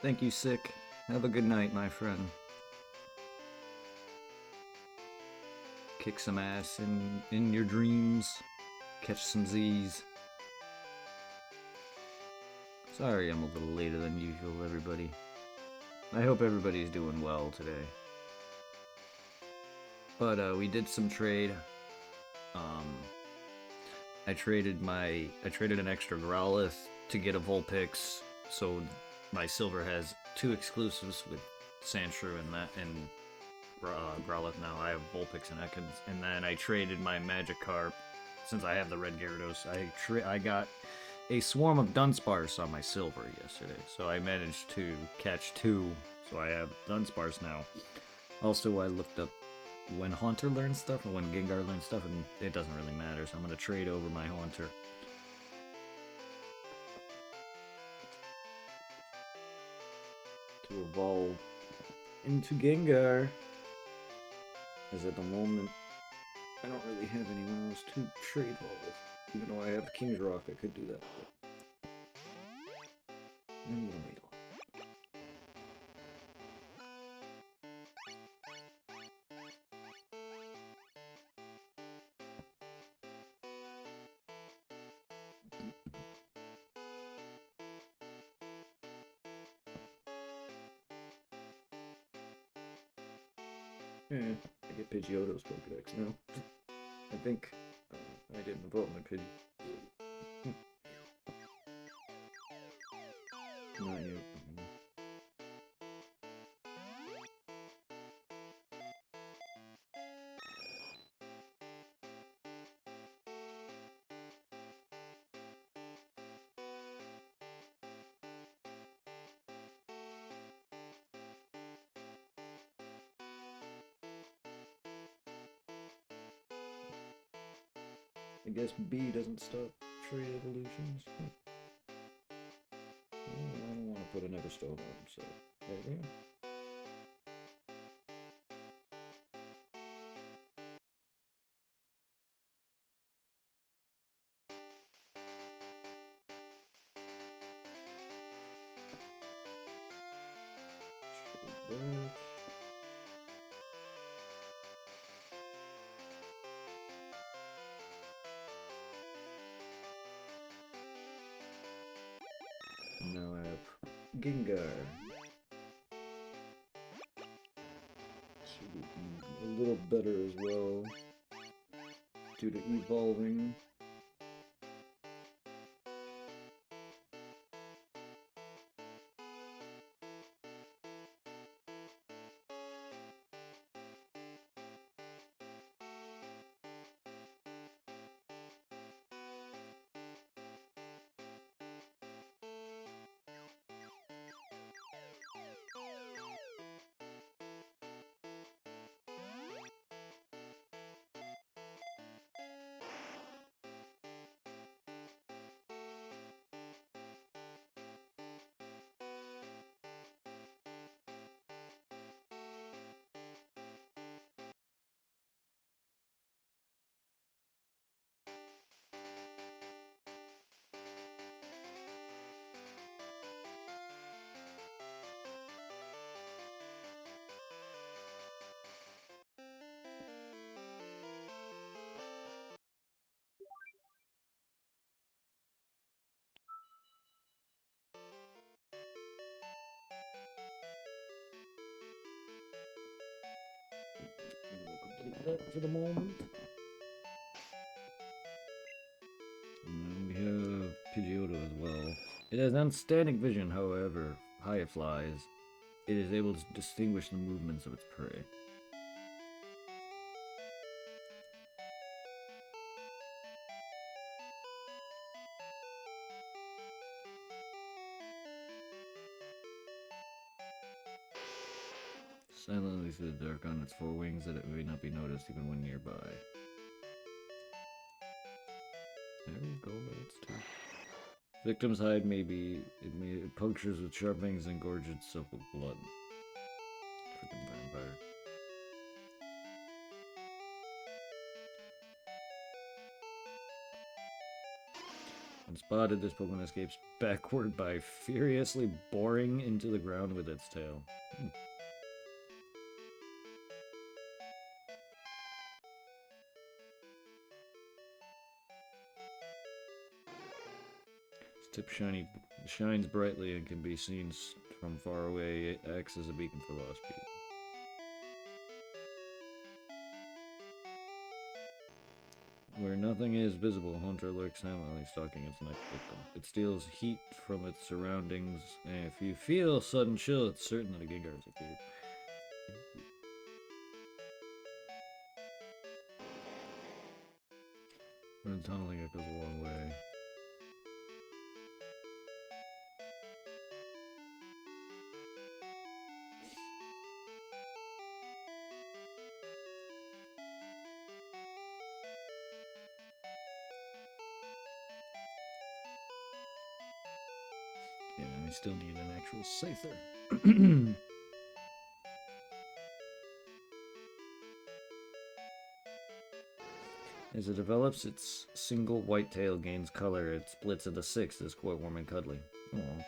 Thank you, Sick. Have a good night, my friend. Kick some ass in your dreams. Catch some Z's. Sorry I'm a little later than usual, everybody. I hope everybody's doing well today. But we did some trade. Um, I traded an extra Growlithe to get a Vulpix, so my silver has two exclusives with Sandshrew and Growlithe now. I have Vulpix and Ekans, and then I traded my Magikarp since I have the red Gyarados. I got a swarm of Dunsparce on my silver yesterday, so I managed to catch two. So I have Dunsparce now. Also, I looked up when Haunter learns stuff and when Gengar learns stuff, and it doesn't really matter. So I'm gonna trade over my Haunter to evolve into Gengar. As at the moment, I don't really have anyone else to trade well with. Even though I have King's Rock, I could do that. But I'm gonna wait on. I get Pidgeotto's Pokedex now. I think I didn't evolve my Pidgey. Not yet. I guess B doesn't stop trade evolutions. I don't want to put another stone on him, so there we go. Now I have Gengar. Should be a little better as well due to evolving. Complete that for the moment. And we have Pidgeotto as well. It has outstanding vision, however high it flies, it is able to distinguish the movements of its prey. Silently through the dark on its four wings that it may not be noticed even when nearby. There we go, that's two. Victim's hide it punctures with sharp fangs and gorges itself with blood. Freaking vampire. When spotted, this Pokemon escapes backward by furiously boring into the ground with its tail. Its tip shines brightly and can be seen from far away. It acts as a beacon for lost people. Where nothing is visible, Hunter lurks silently, stalking its next victim. It steals heat from its surroundings, and if you feel sudden chill, it's certain that a Gengar has appeared. When tunneling, it goes a long way. Yeah, I still need an actual Scyther. As it develops, its single white tail gains color. It splits into 6. It's quite warm and cuddly. Aww.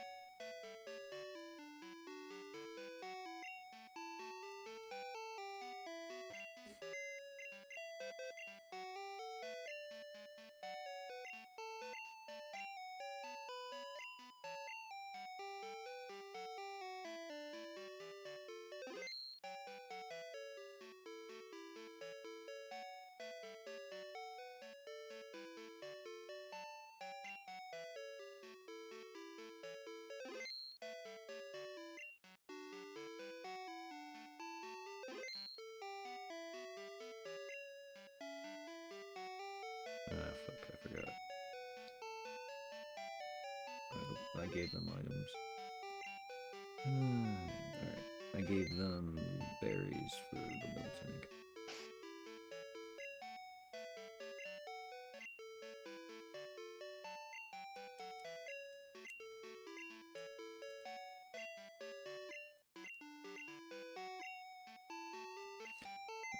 Ah, fuck, I forgot. I gave them items. Alright. I gave them berries for the milk tank.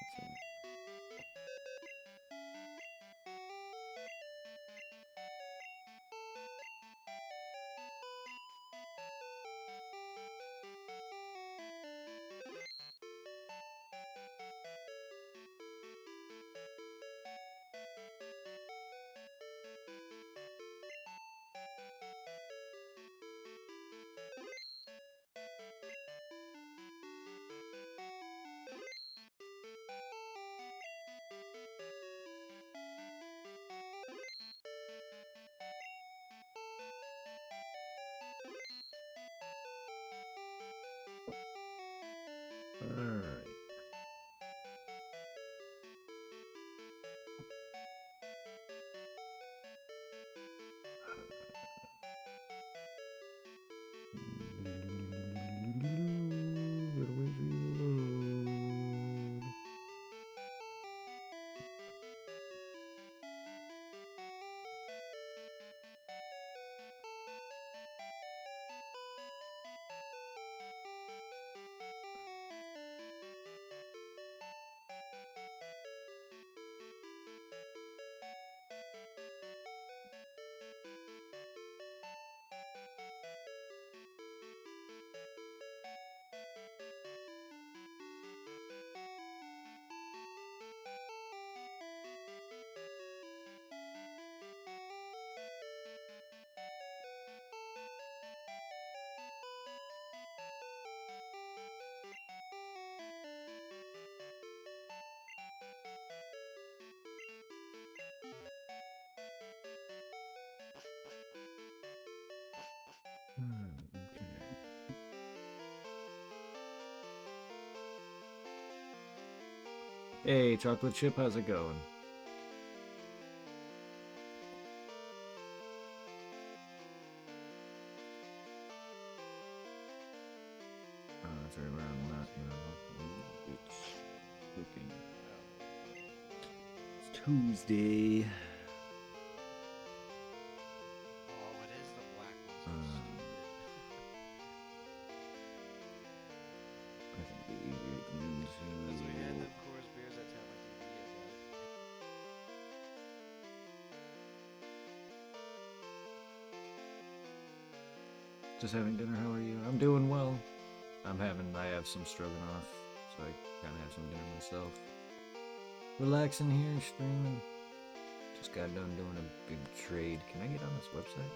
That's it. Alright. Okay. Hey, chocolate chip, how's it going? It's right around that now. It's looking. It's Tuesday. Oh, what is the black one so stupid? I think the easier to do Because we had them Coors beers that tell my TV about it. Just having dinner. How are you? I'm doing well. I have some stroganoff, so I kind of have some dinner myself. Relaxing here, streaming. Just got done doing a big trade. Can I get on this website?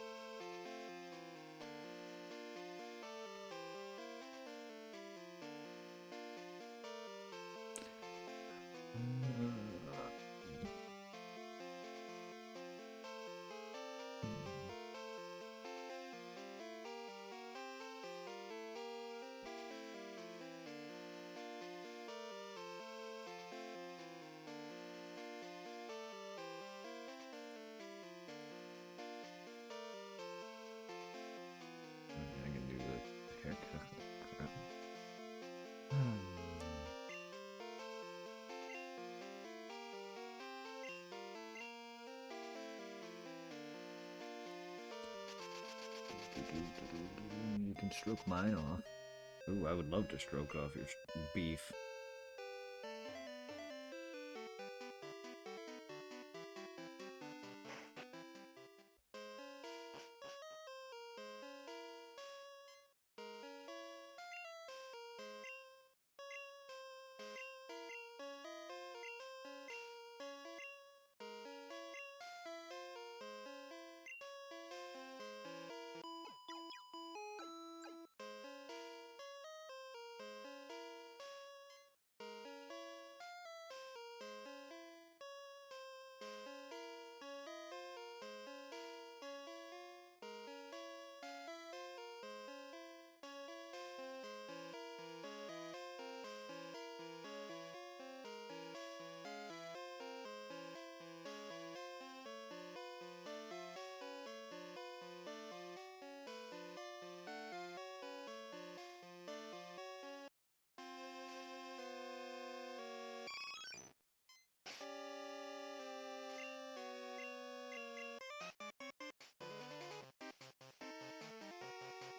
I can do the haircut. Crap. You can stroke mine off. Ooh, I would love to stroke off your beef.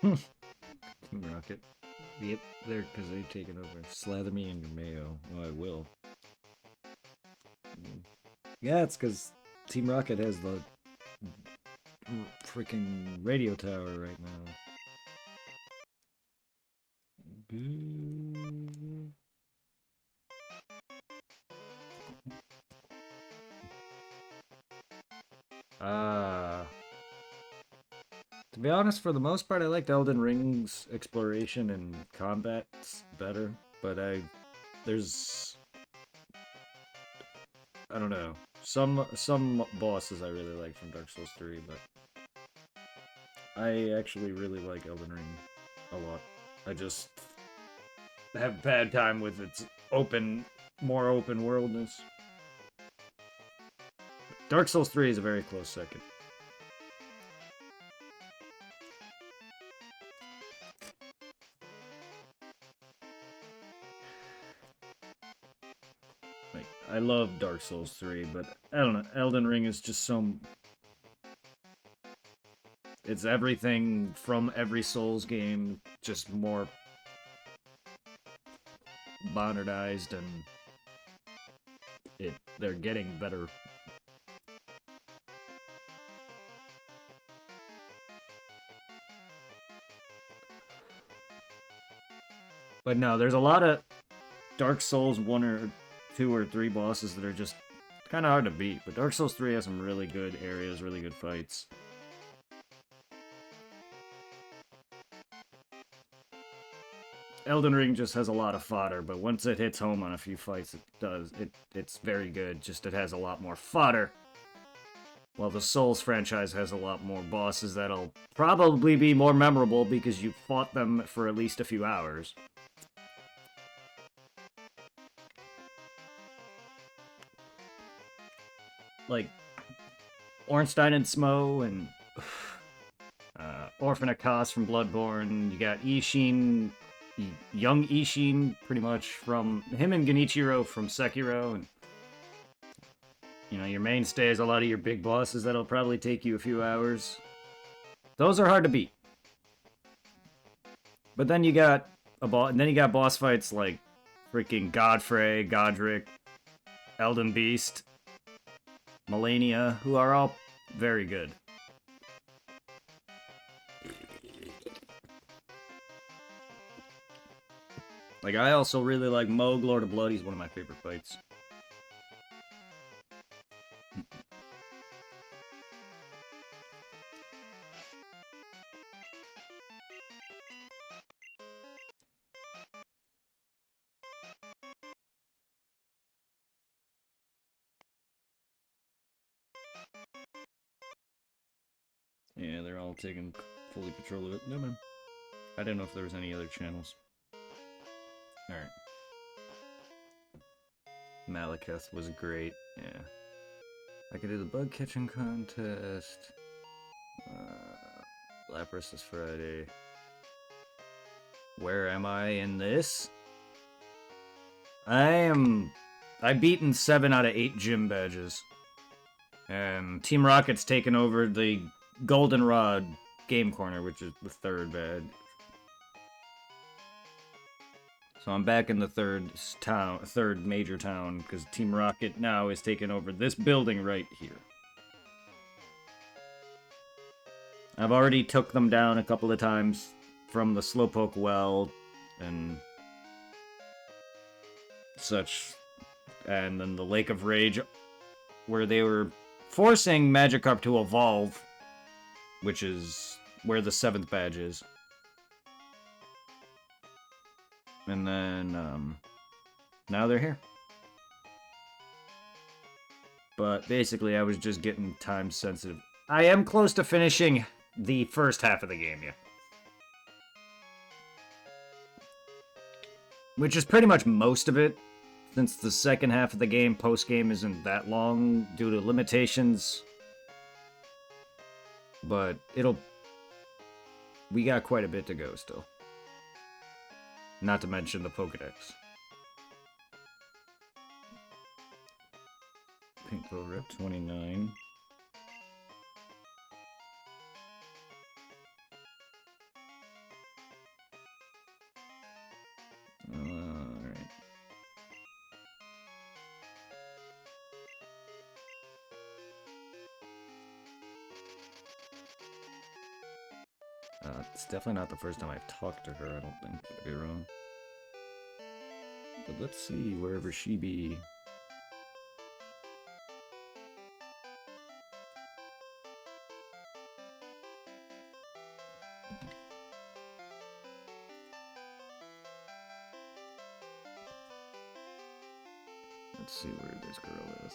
Team Rocket. Yep, they're because they've taken over. Slather me in your mayo. Oh, I will. Yeah, it's because Team Rocket has the freaking radio tower right now. Boo. To be honest, for the most part, I liked Elden Ring's exploration and combat better, but there's, I don't know, some bosses I really like from Dark Souls 3, but I actually really like Elden Ring a lot. I just have a bad time with its more open worldness. Dark Souls 3 is a very close second. Like, I love Dark Souls 3, but I don't know, Elden Ring is just so... It's everything from every Souls game, just more modernized, and they're getting better. But no, there's a lot of Dark Souls 1 or 2 or 3 bosses that are just kind of hard to beat, but Dark Souls 3 has some really good areas, really good fights. Elden Ring just has a lot of fodder, but once it hits home on a few fights, it's very good. Just it has a lot more fodder. While the Souls franchise has a lot more bosses that'll probably be more memorable because you fought them for at least a few hours. Like Ornstein and Smough and Orphan Akaz from Bloodborne. You got Ishin, young Ishin, pretty much from him and Genichiro from Sekiro, and you know your mainstays, a lot of your big bosses that'll probably take you a few hours. Those are hard to beat. But then you got boss fights like freaking Godfrey, Godric, Elden Beast, Malenia, who are all very good. Like, I also really like Moog, Lord of Blood. He's one of my favorite fights. Yeah, they're all taking fully control of it. No, man. I didn't know if there was any other channels. Alright. Malekith was great, yeah. I could do the bug catching contest. Lapras this Friday. Where am I in this? I've beaten 7 out of 8 gym badges. And Team Rocket's taken over the Goldenrod Game Corner, which is the 3rd badge. So I'm back in the 3rd major town, because Team Rocket now is taking over this building right here. I've already took them down a couple of times from the Slowpoke Well and such, and then the Lake of Rage, where they were forcing Magikarp to evolve, which is where the 7th badge is. And then, now they're here. But basically, I was just getting time sensitive. I am close to finishing the first half of the game, yeah. Which is pretty much most of it, since the second half of the game, post-game, isn't that long due to limitations. But we got quite a bit to go still. Not to mention the Pokedex. Pink Pill Rep 29. Alright. It's definitely not the first time I've talked to her, I don't think. I could be wrong. But let's see, wherever she be. Let's see where this girl is.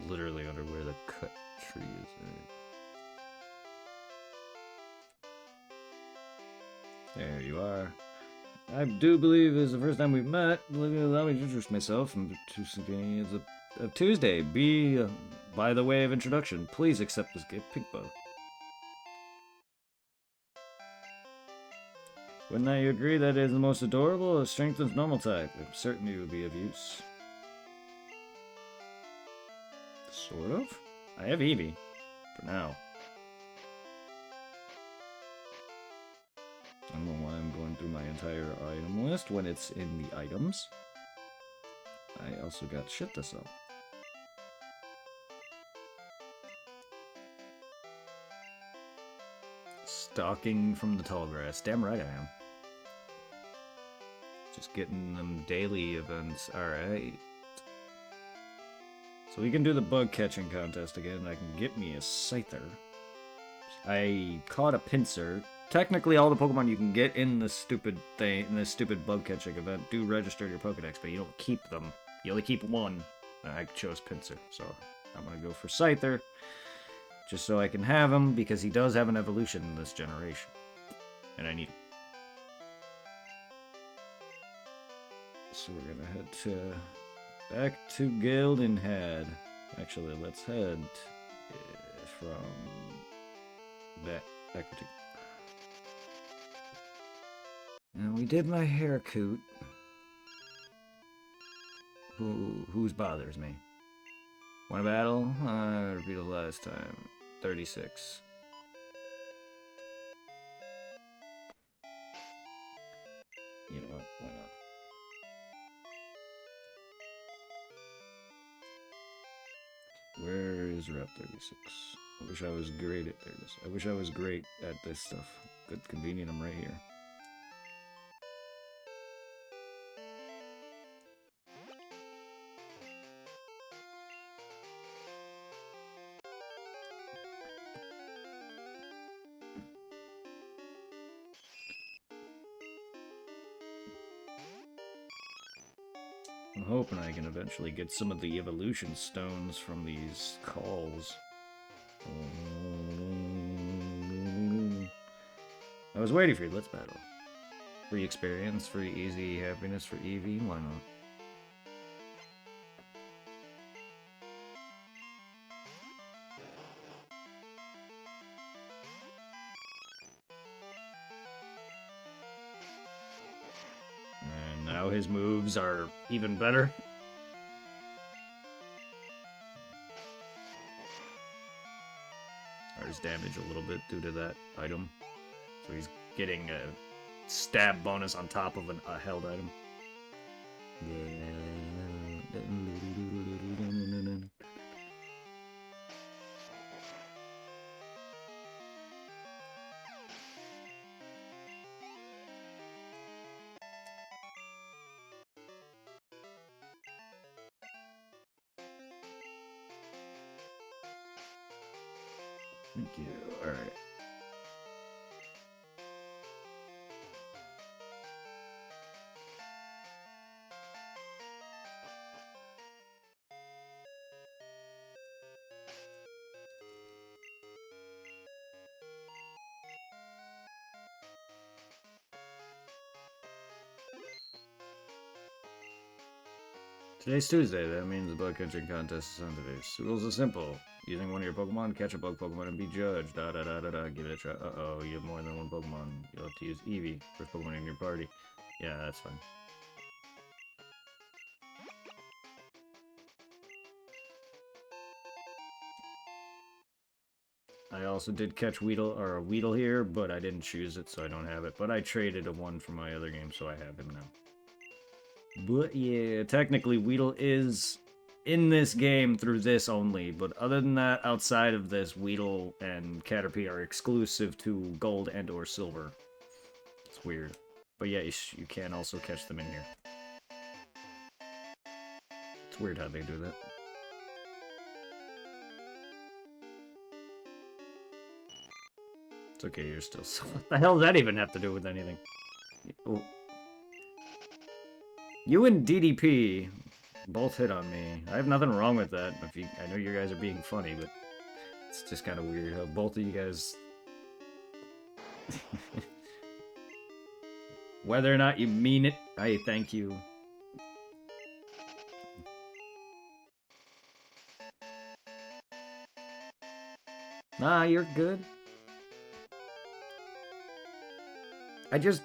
Literally under where the cut tree is, right? There you are. I do believe this is the first time we've met. Allow me to introduce myself. I'm of Tuesday. By the way of introduction, please accept this gift, Pinkbo. Wouldn't you agree that it is the most adorable, it strengthens normal type? I'm certain it would be of use. Sort of? I have Eevee. For now. I don't know why I'm going through my entire item list when it's in the items. I also got shit to sell. Stalking from the tall grass. Damn right I am. Just getting them daily events. Alright. So we can do the bug catching contest again. I can get me a Scyther. I caught a Pinsir. Technically, all the Pokemon you can get in this stupid thing, in this stupid bug catching event, do register your Pokedex, but you don't keep them. You only keep one. I chose Pinsir, so I'm gonna go for Scyther, just so I can have him, because he does have an evolution in this generation, and I need him. So we're gonna head back to Gildenhead. Actually, let's head from back to. And we did my hair coot. Whose bothers me? Want a battle? Repeat the last time. 36. You know what? Why not? Where is Route 36? I wish I was great at this. I wish I was great at this stuff. Good, convenient, I'm right here. I'm hoping I can eventually get some of the evolution stones from these calls. I was waiting for you. Let's battle. Free experience, free easy happiness for Eevee. Why not? And now his moves are even better. Or his damage a little bit due to that item. So he's getting a stab bonus on top of a held item. Thank you. Alright. Today's Tuesday, that means the bug catching contest is on today. The rules are simple. Using one of your Pokemon, catch a bug Pokemon and be judged. Da da da da da, give it a try. Uh-oh, you have more than one Pokemon. You'll have to use Eevee for Pokemon in your party. Yeah, that's fine. I also did catch Weedle here, but I didn't choose it, so I don't have it. But I traded a one from my other game, so I have him now. But yeah, technically Weedle is in this game through this only, but other than that, outside of this, Weedle and Caterpie are exclusive to Gold and or Silver. It's weird. But yeah, you can also catch them in here. It's weird how they do that. It's okay, you're still... What the hell does that even have to do with anything? Oh. You and DDP both hit on me. I have nothing wrong with that. I know you guys are being funny, but it's just kind of weird how both of you guys... Whether or not you mean it, I thank you. Nah, you're good.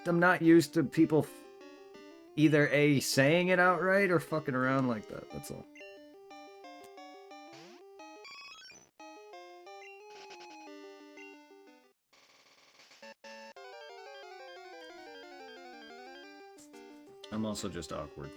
I'm not used to people either A, saying it outright or fucking around like that, that's all. I'm also just awkward.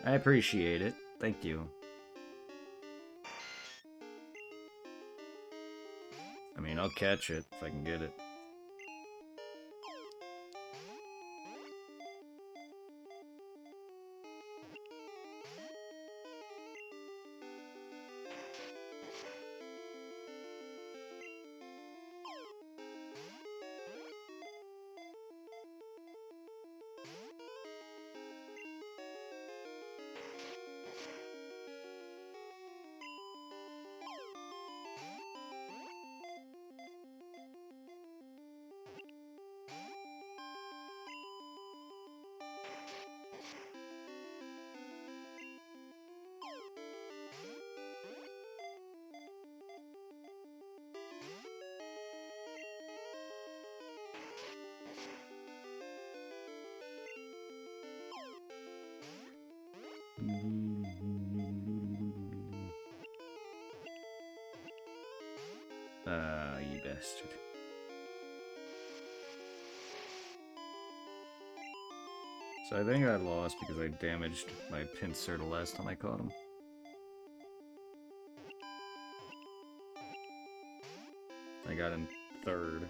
I appreciate it. Thank you. I mean, I'll catch it if I can get it. bastard. So I think I lost because I damaged my Pinsir the last time I caught him. I got in third.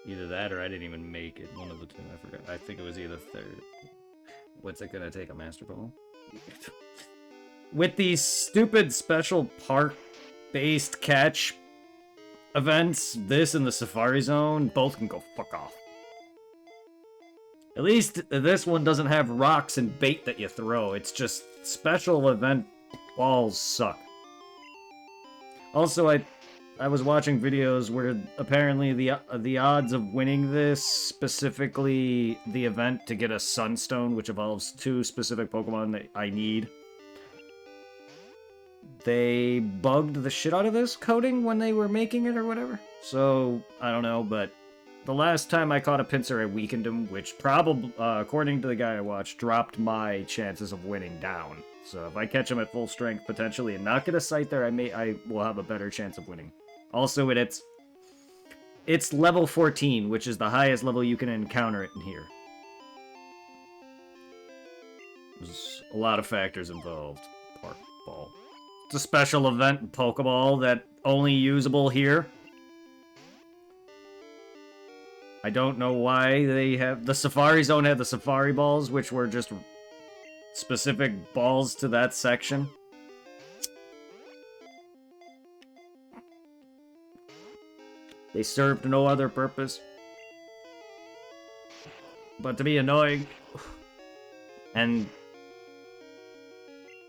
Either that or I didn't even make it. One of the two, I forgot. I think it was either third. What's it gonna take, a Master Ball? With these stupid special park-based catch events, this and the Safari Zone, both can go fuck off. At least this one doesn't have rocks and bait that you throw. It's just special event balls suck. Also, I was watching videos where apparently the odds of winning this, specifically the event to get a Sunstone, which evolves 2 specific Pokemon that I need, they bugged the shit out of this coding when they were making it or whatever. So, I don't know, but the last time I caught a Pinsir, I weakened him, which probably, according to the guy I watched, dropped my chances of winning down. So if I catch him at full strength, potentially, and not get a Scyther, I will have a better chance of winning. Also, it's level 14, which is the highest level you can encounter it in here. There's a lot of factors involved. Park Ball. It's a special event Pokeball that only usable here. I don't know why they have... The Safari Zone had the Safari Balls, which were just specific balls to that section. They served no other purpose but to be annoying and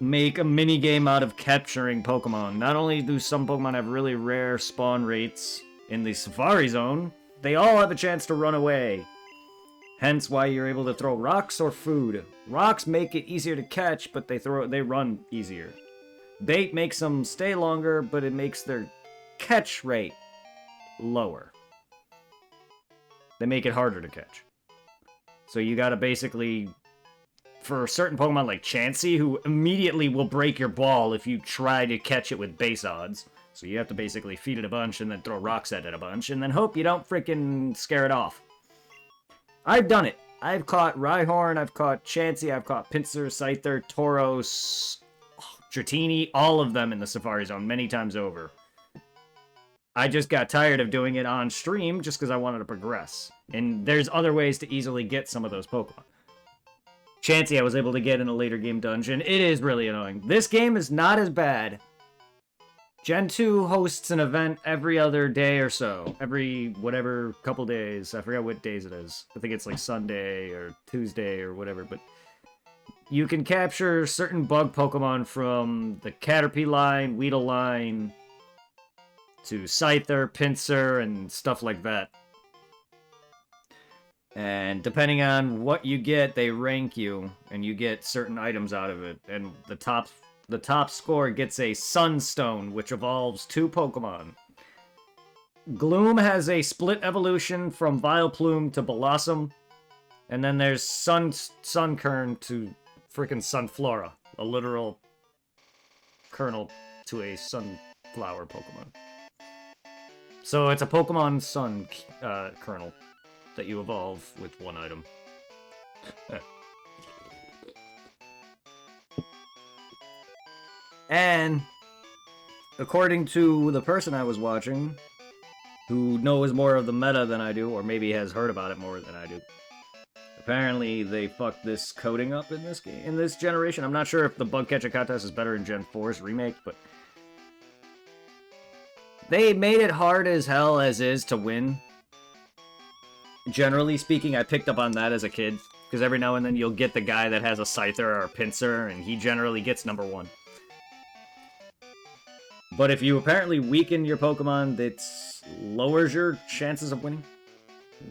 make a mini game out of capturing Pokemon. Not only do some Pokemon have really rare spawn rates in the Safari Zone, they all have a chance to run away. Hence why you're able to throw rocks or food. Rocks make it easier to catch, but they run easier. Bait makes them stay longer, but it makes their catch rate lower. They make it harder to catch. So you gotta basically, for certain Pokemon like Chansey, who immediately will break your ball if you try to catch it with base odds. So you have to basically feed it a bunch and then throw rocks at it a bunch and then hope you don't freaking scare it off. I've done it. I've caught Rhyhorn, I've caught Chansey, I've caught Pinsir, Scyther, Tauros, Dratini, all of them in the Safari Zone many times over. I just got tired of doing it on stream just because I wanted to progress. And there's other ways to easily get some of those Pokemon. Chansey I was able to get in a later game dungeon. It is really annoying. This game is not as bad. Gen 2 hosts an event every other day or so. Every, whatever, couple days. I forgot what days it is. I think it's like Sunday or Tuesday or whatever, but you can capture certain bug Pokemon from the Caterpie line, Weedle line, to Scyther, Pinsir, and stuff like that. And depending on what you get, they rank you, and you get certain items out of it. And the top score gets a Sunstone, which evolves 2 Pokemon. Gloom has a split evolution from Vileplume to Blossom. And then there's Sunkern to freaking Sunflora, a literal kernel to a sunflower Pokemon. So it's a Pokemon Sun kernel that you evolve with 1 item. And according to the person I was watching, who knows more of the meta than I do, or maybe has heard about it more than I do, apparently they fucked this coding up in this game, in this generation. I'm not sure if the bug catching contest is better in Gen 4's remake, but they made it hard as hell as is to win. Generally speaking, I picked up on that as a kid, because every now and then you'll get the guy that has a Scyther or a Pinsir, and he generally gets number 1. But if you apparently weaken your Pokemon, that lowers your chances of winning.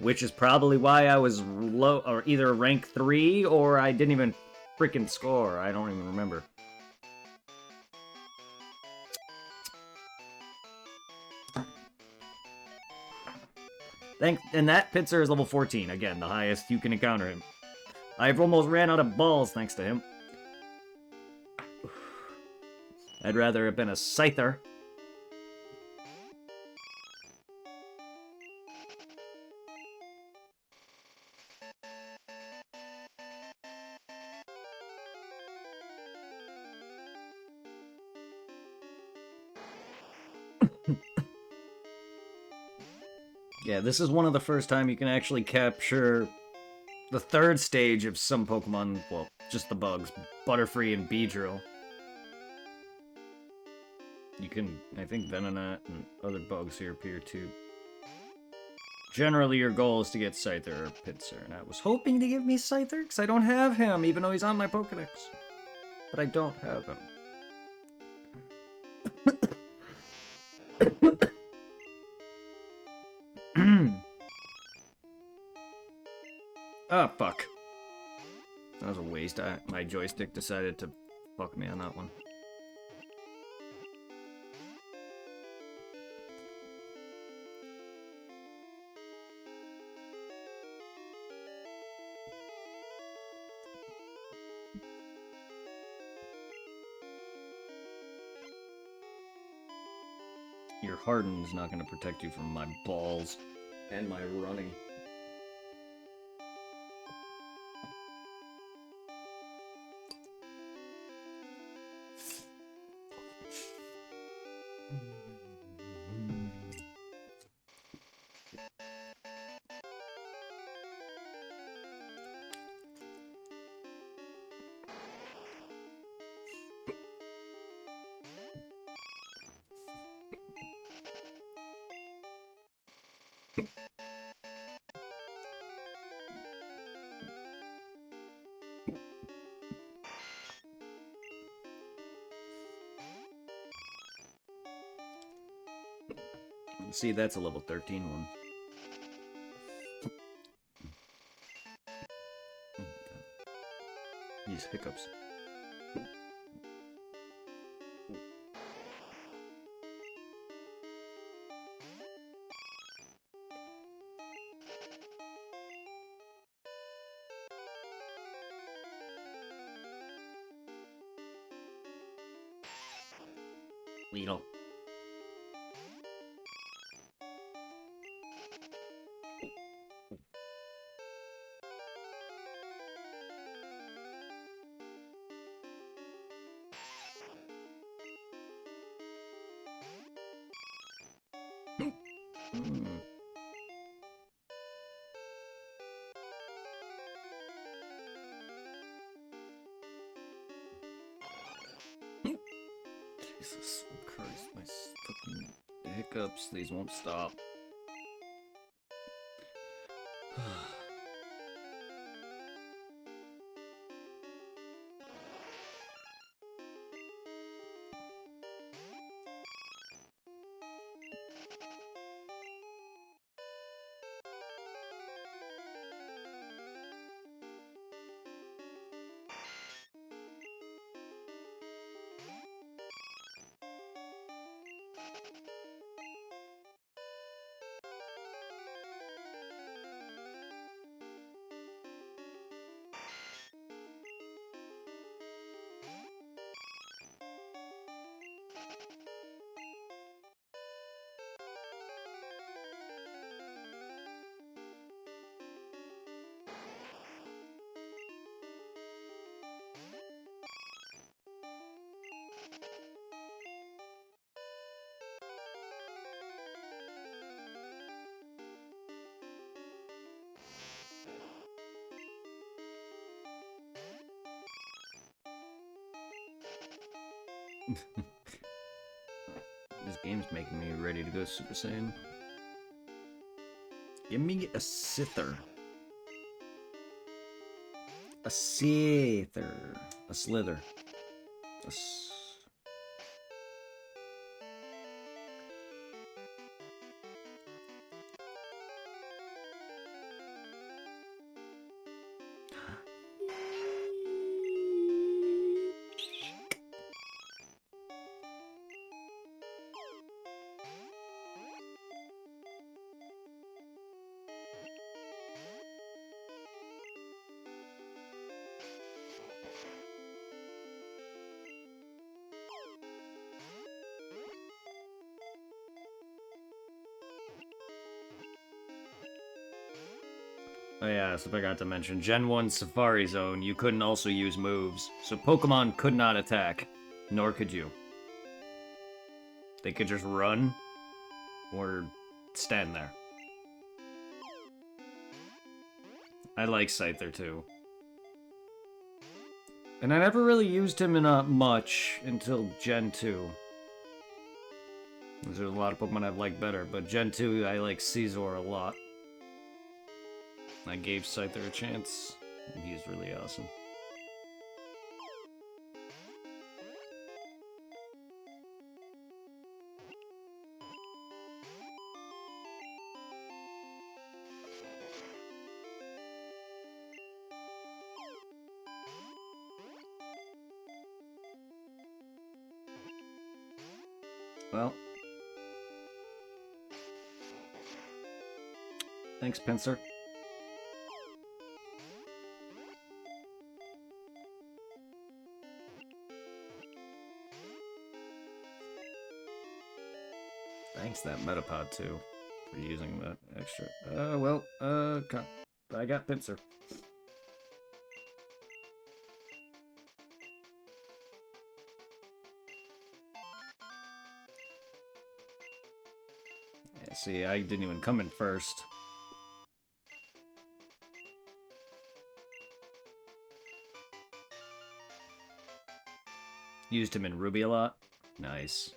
Which is probably why I was low, or either rank 3, or I didn't even freaking score. I don't even remember. And that Pinsir is level 14. Again, the highest you can encounter him. I've almost ran out of balls thanks to him. I'd rather have been a Scyther. Yeah, this is one of the first time you can actually capture the third stage of some Pokemon, well, just the bugs, Butterfree and Beedrill. You can, I think Venonat and other bugs here appear too. Generally, your goal is to get Scyther or Pinsir, and I was hoping to give me Scyther, because I don't have him, even though he's on my Pokedex. But I don't have him. Ah, fuck. That was a waste. My joystick decided to fuck me on that one. Your Harden is not going to protect you from my balls and my running. See, that's a level 13 one. These hiccups. Weedle. Jesus Christ, my fucking hiccups, these won't stop. This game's making me ready to go Super Saiyan. Give me a Sither. A Sither. A Slither. Oh yeah, so I forgot to mention, Gen 1 Safari Zone, you couldn't also use moves, so Pokemon could not attack, nor could you. They could just run, or stand there. I like Scyther too. And I never really used him in much until Gen 2. There's a lot of Pokemon I've liked better, but Gen 2 I like Caesar a lot. I gave Scyther a chance, and he's really awesome. Well, thanks, Pinsir. Thanks that Metapod too for using that extra. I got Pinsir. Yeah, see, I didn't even come in first. Used him in Ruby a lot. Nice.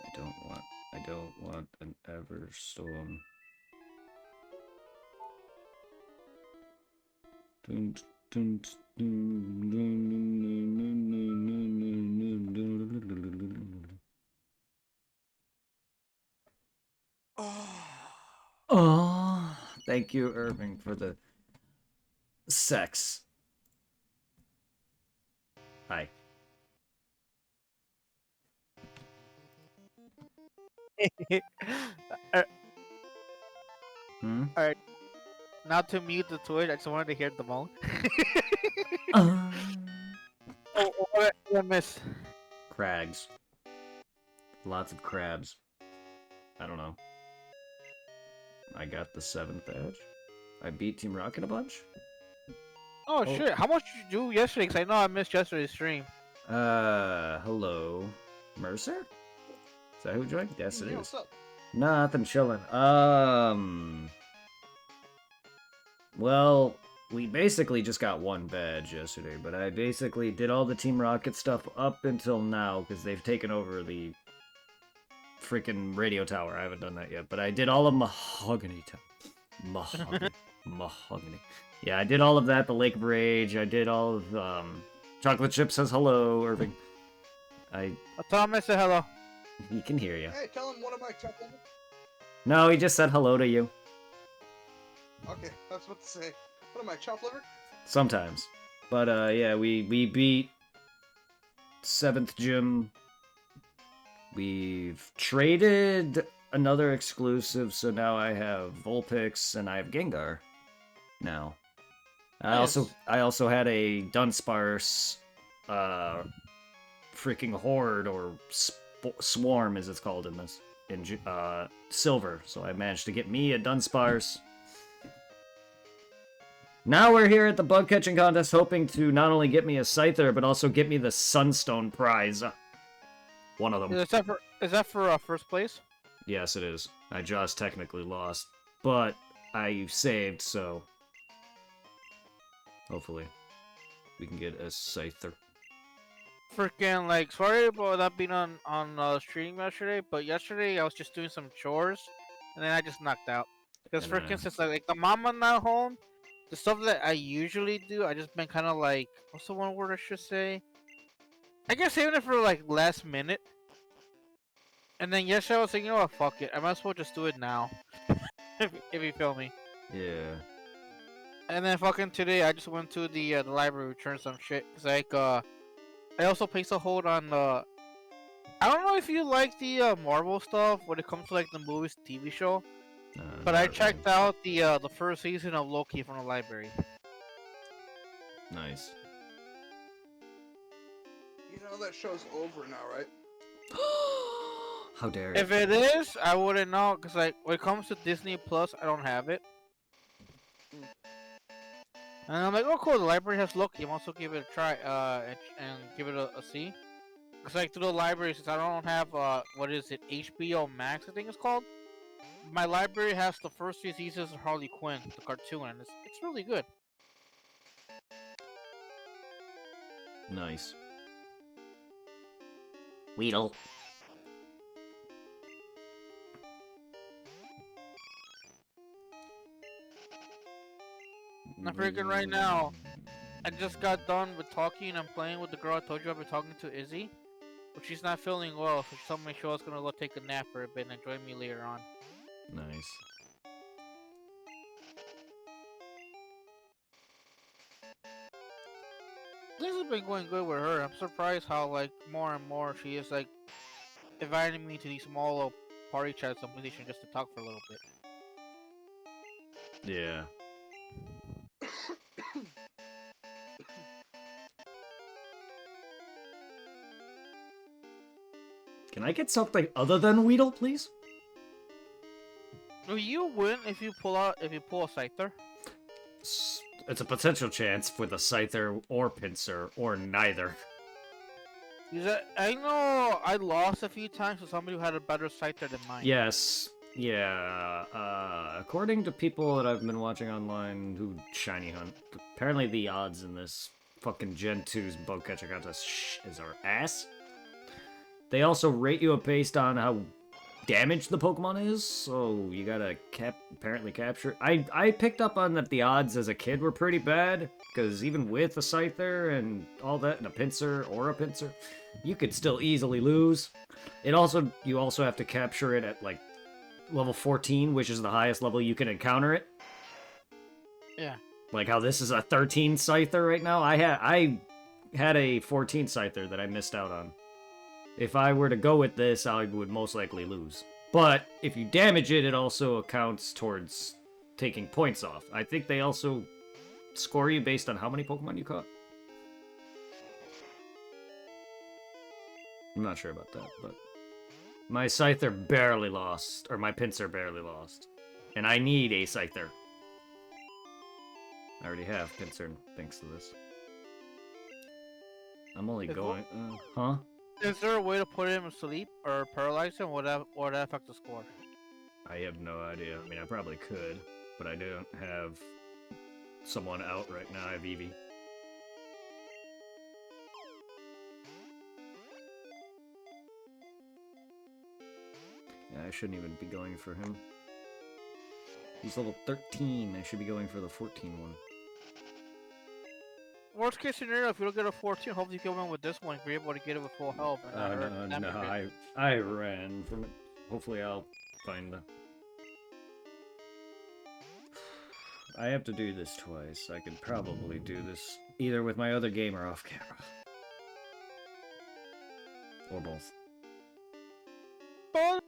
I don't want an Everstorm. Oh, thank you, Irving, for the sex. Hi. Hmm? Alright. Not to mute the Twitch, I just wanted to hear the moan. Uh, What did I miss? Crags. Lots of crabs. I don't know. I got the 7th badge. I beat Team Rocket a bunch. Oh shit, how much did you do yesterday? Cause I know I missed yesterday's stream. Hello. Mercer? Is that who joined? Yes, it Yeah, is. what's up? Nothing chilling. Well, we basically just got one badge yesterday, but I basically did all the Team Rocket stuff up until now because they've taken over the freaking radio tower. I haven't done that yet, but I did all of Mahogany Tower. Mahogany. Yeah, I did all of that. The Lake of Rage. I did all of Chocolate Chip says hello, Irving. I'll tell him I said hello. He can hear you. Hey, tell him what am I chuckling? No, he just said hello to you. Okay, I was about to say, what am I, chopped liver? Sometimes. But yeah, we beat 7th gym. We've traded another exclusive, so now I have Vulpix and I have Gengar now. I also had a Dunsparce freaking horde or swarm as it's called in this in silver. So I managed to get me a Dunsparce. Now we're here at the bug catching contest, hoping to not only get me a Scyther, but also get me the Sunstone prize. One of them. Is that for first place? Yes, it is. I just technically lost, but I saved, so hopefully we can get a Scyther. Freaking like sorry about that being on stream yesterday, but yesterday I was just doing some chores and then I just knocked out. Because freaking since like the mama not home, the stuff that I usually do, I just been kind of like, what's the one word I should say? I guess saving it for like last minute. And then yesterday I was thinking, oh fuck it, I might as well just do it now. if you feel me. Yeah. And then fucking today I just went to the library, returned some shit. Cause like I also placed a hold on I don't know if you like the Marvel stuff when it comes to like the movies, TV show. But I checked out the first season of Loki from the library. Nice. You know that show's over now, right? How dare If it is, I wouldn't know, cause like when it comes to Disney Plus, I don't have it. And I'm like, oh cool, the library has Loki. I'm also give it a try, and give it a C. Cause like through the library, since I don't have what is it, HBO Max, I think it's called. my library has the first three seasons of Harley Quinn, the cartoon, and it's really good. Nice. Weedle. I'm freaking right now. I just got done with talking and playing with the girl I told you I've been talking to, Izzy. But she's not feeling well, so she told me she was gonna go take a nap for a bit and join me later on. Nice. Things have been going good with her. I'm surprised how like more and more she is like inviting me to these small little party chats on PlayStation just to talk for a little bit. Yeah. Can I get something other than Weedle, please? Will you win if you pull a Scyther? It's a potential chance for the Scyther or Pinsir, or neither. I know I lost a few times to somebody who had a better Scyther than mine. Yes. Yeah. According to people that I've been watching online who shiny hunt, apparently the odds in this fucking Gen 2's Bowcatcher contest is our ass. They also rate you based on how damaged the Pokemon is, so you gotta apparently capture. I picked up on that the odds as a kid were pretty bad, because even with a Scyther and all that, and a Pinsir or a Pinsir, you could still easily lose. You also have to capture it at like level 14, which is the highest level you can encounter it. Yeah. Like how this is a 13 Scyther right now. I had a 14 Scyther that I missed out on. If I were to go with this, I would most likely lose. But if you damage it, it also accounts towards taking points off. I think they also score you based on how many Pokemon you caught. I'm not sure about that, but my Scyther barely lost, or my Pinsir barely lost. And I need a Scyther. I already have Pinsir thanks to this. I'm only going... huh? Is there a way to put him to sleep or paralyze him? Would that affect the score? I have no idea. I mean, I probably could, but I don't have someone out right now. I have Eevee. Yeah, I shouldn't even be going for him. He's level 13. I should be going for the 14 one. Worst case scenario, if you don't get a 14, hopefully you can win with this one. If you're able to get it with full health. I ran from it. Hopefully I'll find the... I have to do this twice. I could probably do this either with my other game or off camera. Or both. But,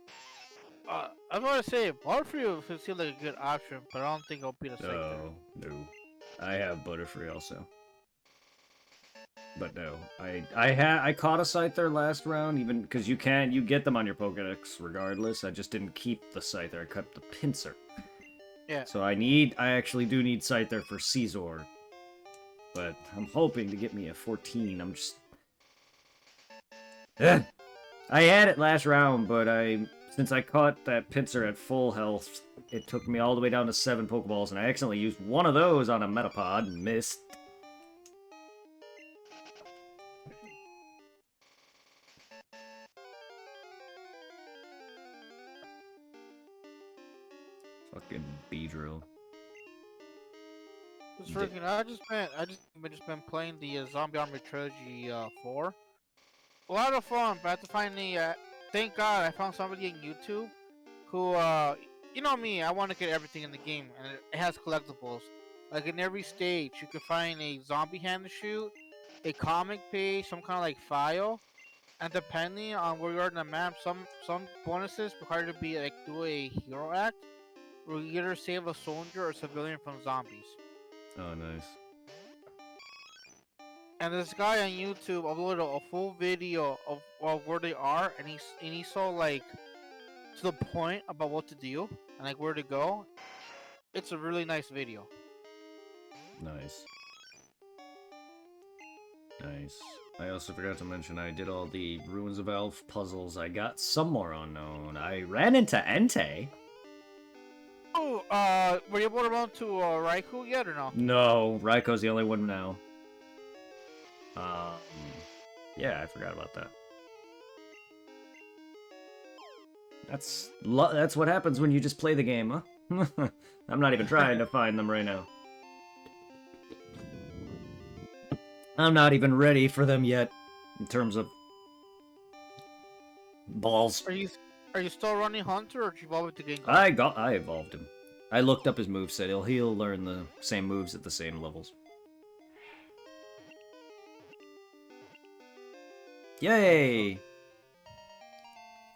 I'm gonna say, Butterfree would seem like a good option, but I don't think I'll beat a Scyther. No. I have Butterfree also. But no, I caught a Scyther last round, even because you get them on your Pokedex regardless. I just didn't keep the Scyther. I kept the Pinsir. Yeah. So I actually do need Scyther for Caesar. But I'm hoping to get me a 14. I'm just... I had it last round, but since I caught that Pinsir at full health, it took me all the way down to 7 Pokeballs, and I accidentally used one of those on a Metapod and missed. Fucking Beedrill. It's freaking. I just been playing the Zombie Army Trilogy 4. A lot of fun, but I have to find the. Thank God I found somebody on YouTube who, you know me, I want to get everything in the game, and it has collectibles. Like in every stage, you can find a zombie hand to shoot, a comic page, some kind of like file, and depending on where you are in the map, some bonuses require to be like do a hero act, where you either save a soldier or civilian from zombies. Oh, nice. And this guy on YouTube uploaded a full video of where they are, and he saw like to the point about what to do and like where to go. It's a really nice video. Nice. Nice. I also forgot to mention I did all the Ruins of Elf puzzles. I got some more unknown. I ran into Entei. Were you able to run to Raikou yet or no? No, Raiko's the only one now. Yeah, I forgot about that. That's what happens when you just play the game, huh? I'm not even trying to find them right now. I'm not even ready for them yet, in terms of balls. Are you still running Hunter or did you evolve it to Gengar? I evolved him. I looked up his moveset. He'll learn the same moves at the same levels. Yay!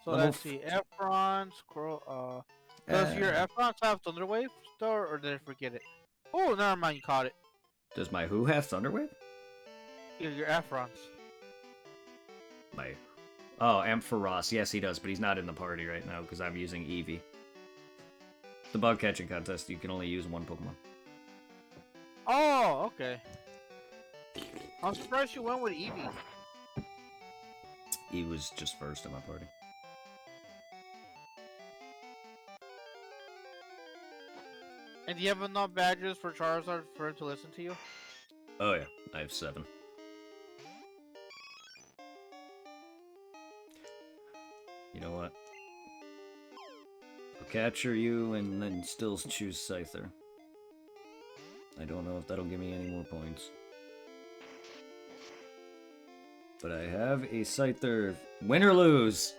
So Level let's see, Efron, Scroll, does your Efron have Thunder Wave store, or did I forget it? Oh, never mind, you caught it. Does my who have Thunderwave? Yeah, your Efrons. My... Oh, Ampharos. Yes, he does, but he's not in the party right now because I'm using Eevee. The bug catching contest, you can only use one Pokemon. Oh, okay. I'm surprised you went with Eevee. He was just first in my party. And do you have enough badges for Charizard for him to listen to you? Oh yeah, I have 7. You know what? I'll capture you and then still choose Scyther. I don't know if that'll give me any more points. But I have a Scyther. Win or lose!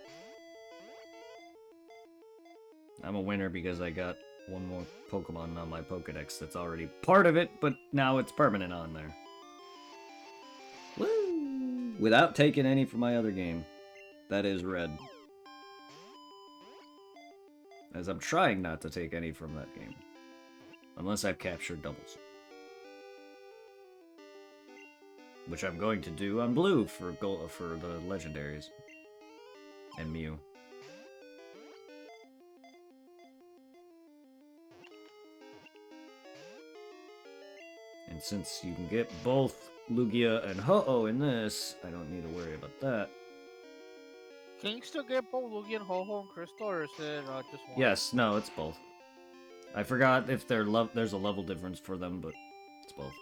I'm a winner because I got one more Pokemon on my Pokedex that's already part of it, but now it's permanent on there. Woo! Without taking any from my other game. That is red. As I'm trying not to take any from that game. Unless I've captured doubles. Which I'm going to do on blue for the legendaries. And Mew. And since you can get both Lugia and Ho-Oh in this, I don't need to worry about that. Can you still get both Lugia and Ho-Ho and Crystal, or is it just one? Yes, no, it's both. I forgot if there's a level difference for them, but it's both.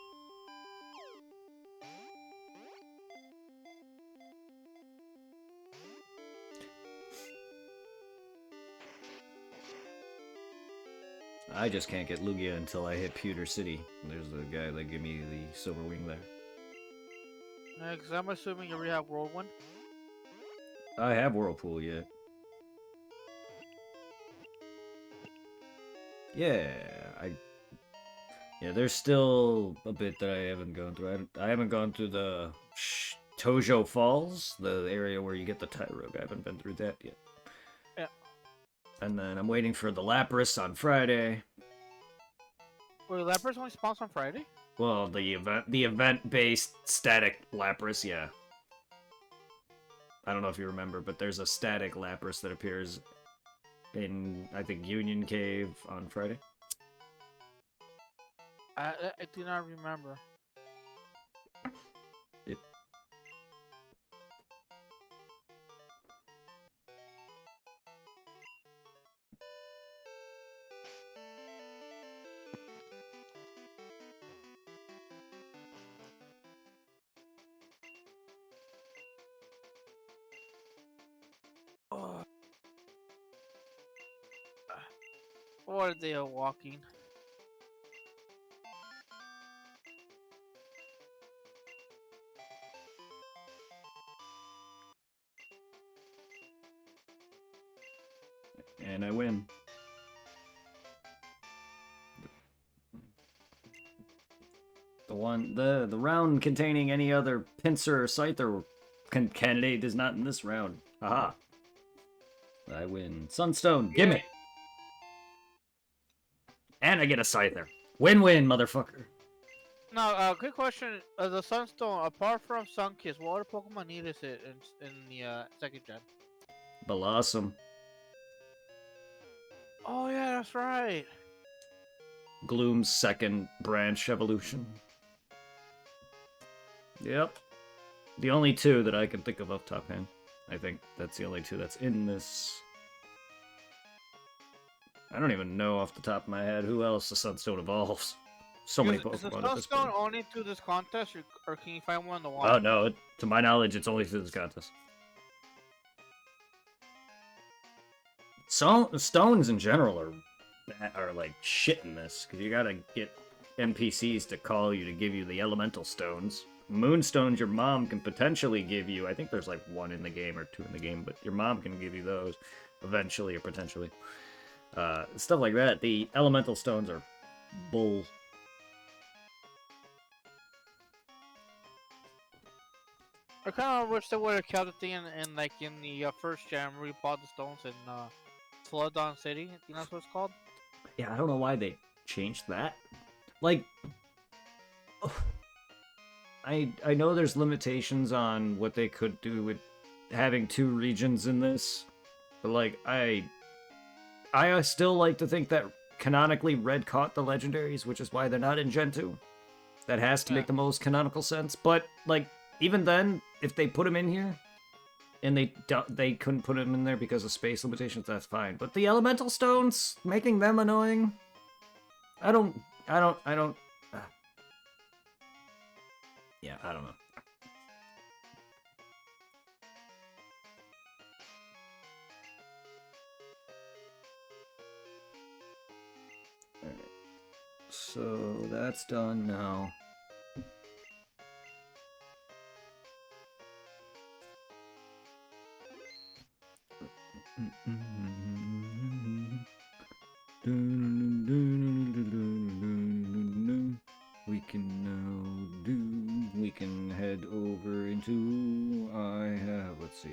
I just can't get Lugia until I hit Pewter City. There's the guy that gave me the Silver Wing there. Yeah, because I'm assuming you already have Whirlwind. I have Whirlpool yet. Yeah, there's still a bit that I haven't gone through. I haven't gone through the Tojo Falls, the area where you get the Tyrogue. I haven't been through that yet. Yeah. And then I'm waiting for the Lapras on Friday. Wait, Lapras only spawns on Friday? Well, the event-based static Lapras, yeah. I don't know if you remember, but there's a static Lapras that appears in, I think, Union Cave on Friday. I do not remember. Yep. What a day of walking. And I win. The round containing any other Pinsir or Scyther candidate is not in this round. Haha. I win. Sunstone, gimme! And I get a Scyther. Win-win, motherfucker. Now, quick question. The Sunstone, apart from Sunkiss, what other Pokemon need is it in the second gen? Blossom. Oh, yeah, that's right. Gloom's second branch evolution. Yep. The only 2 that I can think of off top hand. I think that's the only 2 that's in this. I don't even know off the top of my head who else the Sunstone evolves. So many Is the Pokemon at this Sunstone point. only to this contest, or can you find one in the Oh wild? no, to my knowledge, it's only through this contest. Stones in general are like shit in this, because you gotta get NPCs to call you to give you the elemental stones. Moonstones your mom can potentially give you. I think there's like 1 in the game or 2 in the game, but your mom can give you those eventually or potentially. Stuff like that. The elemental stones are bull. I kind of wish they would have kept the thing in like in the first gen where we bought the stones in Floodon City. You know that's what it's called? Yeah, I don't know why they changed that. Like, I know there's limitations on what they could do with having 2 regions in this, but like I still like to think that canonically Red caught the legendaries, which is why they're not in Gen 2. That has to Yeah. make the most canonical sense. But like even then, if they put them in here, and they couldn't put them in there because of space limitations, that's fine. But the elemental stones, making them annoying, I don't. Yeah, I don't know. Alright. So that's done now. We can head over into, let's see.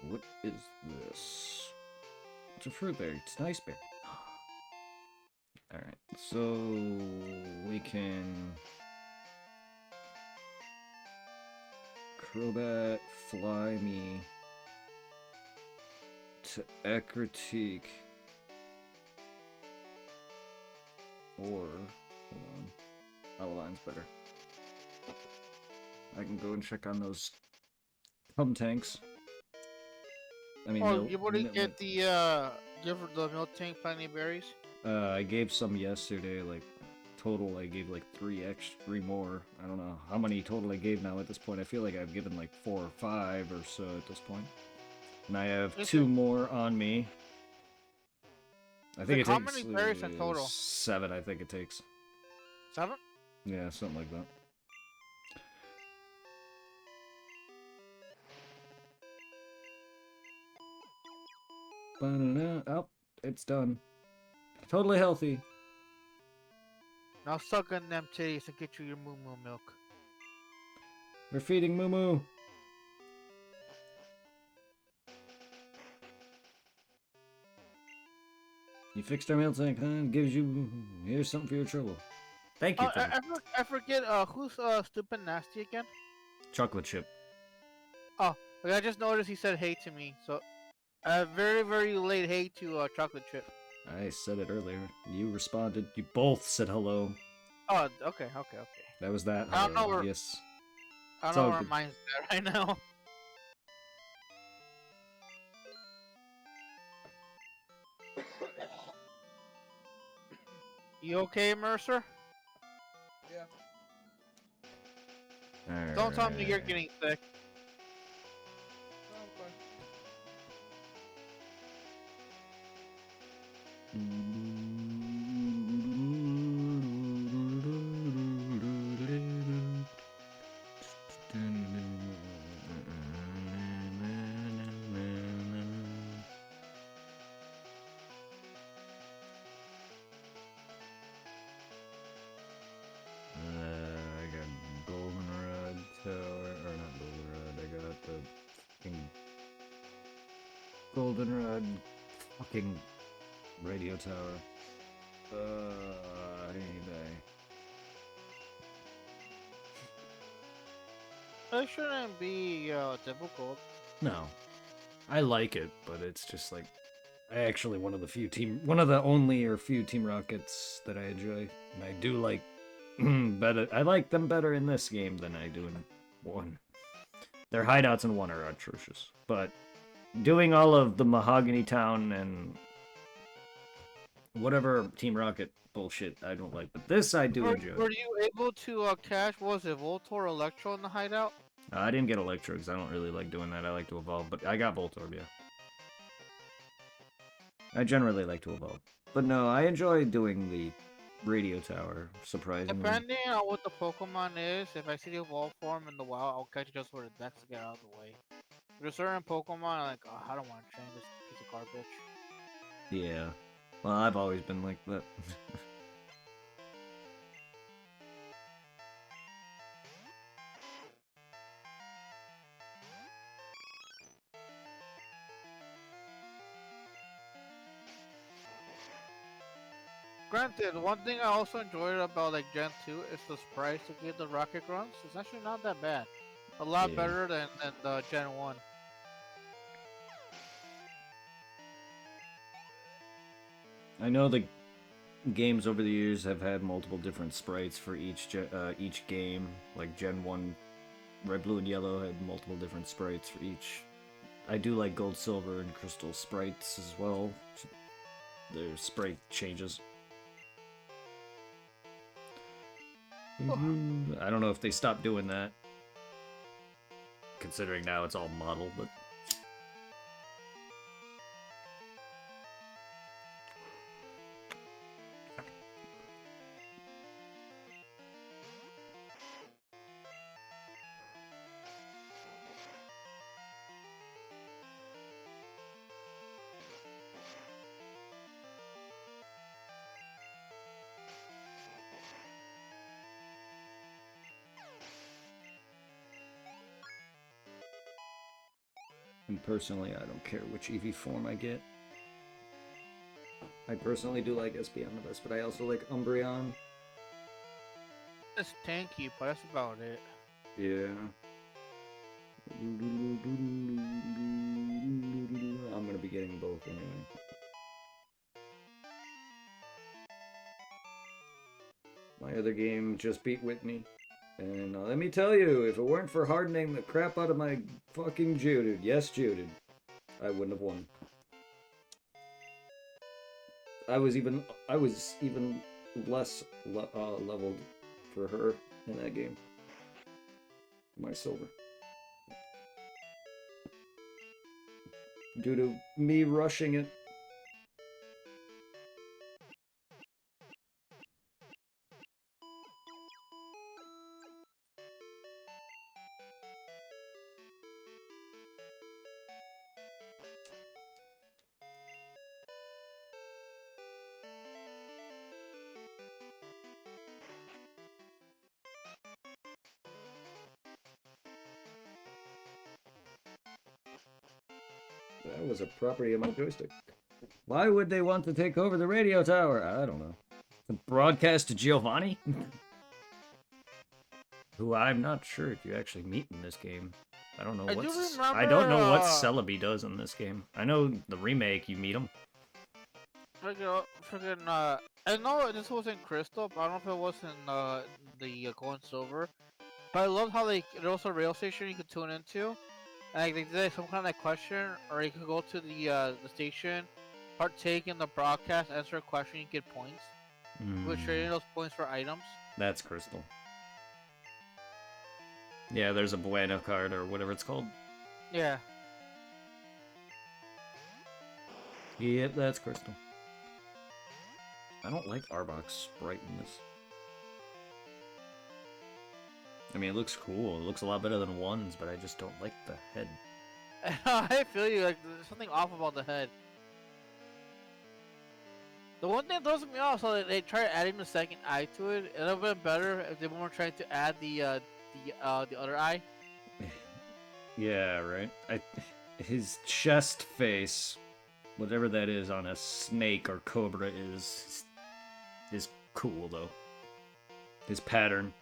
What is this? It's a fruit berry. It's an ice berry. Alright, so we can Crobat, fly me to Ekritique, or hold on, Alaline's better. I can go and check on those tanks. I mean, Oh, you wouldn't get the give the milk tank plenty of berries? I gave some yesterday. Like total, I gave like 3 more. I don't know how many total I gave now at this point. I feel like I've given like 4 or 5 or so at this point. And I have 2 more on me. I think it how takes many berries in total? 7. I think it takes. 7? Yeah, something like that. Oh, it's done. Totally healthy. Now suck on them titties and get you your moo moo milk. We're feeding Moo Moo. You fixed our milk tank, huh? Gives you... Here's something for your trouble. Thank you, Oh, I forget, who's stupid nasty again? Chocolate chip. Oh, like, I just noticed he said hey to me, so very very late hey to chocolate chip. I said it earlier. You responded. You both said hello. Oh, okay. That was that. I don't know Hello. where- Yes. I It's don't know all where good. mine's at right now. You okay, Mercer? Yeah. Don't tell me you're getting sick. No, I'm fine. I got Goldenrod Tower, or not Goldenrod, I got the fucking Goldenrod fucking radio tower. EBay. It shouldn't be difficult. No. I like it, but it's just like actually one of the only or few Team Rockets that I enjoy. And I do like better. I like them better in this game than I do in 1. Their hideouts in 1 are atrocious, but doing all of the Mahogany Town and whatever Team Rocket bullshit I don't like, but this I do enjoy. Were you able to catch, what was it, Voltor Electro in the hideout? I didn't get Electro because I don't really like doing that. I like to evolve, but I got Voltorb, yeah. I generally like to evolve. But no, I enjoy doing the radio tower, surprisingly. Depending on what the Pokemon is, if I see the evolved form in the wild, I'll catch it just for the dex to get out of the way. There's certain Pokemon I'm like, oh, I don't want to train this piece of garbage. Yeah. Well, I've always been like that. Granted, one thing I also enjoyed about like Gen 2 is the sprites to give the Rocket Grunts. It's actually not that bad. A lot Yeah. better than the Gen 1. I know the games over the years have had multiple different sprites for each game. Like Gen 1, Red, Blue, and Yellow had multiple different sprites for each. I do like Gold, Silver, and Crystal sprites as well. Their sprite changes. I don't know if they stopped doing that. Considering now it's all model, but... And personally, I don't care which EV form I get. I personally do like Espeon the best, but I also like Umbreon. It's tanky, but that's about it. Yeah. I'm gonna be getting both anyway. My other game just beat Whitney. And let me tell you, if it weren't for hardening the crap out of my fucking Geodude, yes, Geodude, I wouldn't have won. I was even less leveled for her in that game. My silver. Due to me rushing it. That was a property of my joystick. Why would they want to take over the radio tower? I don't know. Broadcast to Giovanni? Who I'm not sure if you actually meet in this game. I don't know I do what's... remember, I don't know what Celebi does in this game. I know the remake, you meet him. I know this was in Crystal, but I don't know if it was in the Gold and Silver. But I love how there's also a rail station you could tune into. And like, they did like, some kind of like question, or you could go to the station, partake in the broadcast, answer a question, you get points. We're trading those points for items. That's Crystal. Yeah, there's a Bueno card or whatever it's called. Yeah. Yep, that's Crystal. I don't like Arbok's sprite in this. I mean, it looks cool. It looks a lot better than ones, but I just don't like the head. I feel you, like, there's something off about the head. The one thing that throws me off, so they try adding the second eye to it. It would have been better if they weren't trying to add the other eye. Yeah, right. His chest face, whatever that is on a snake or cobra is cool though. His pattern.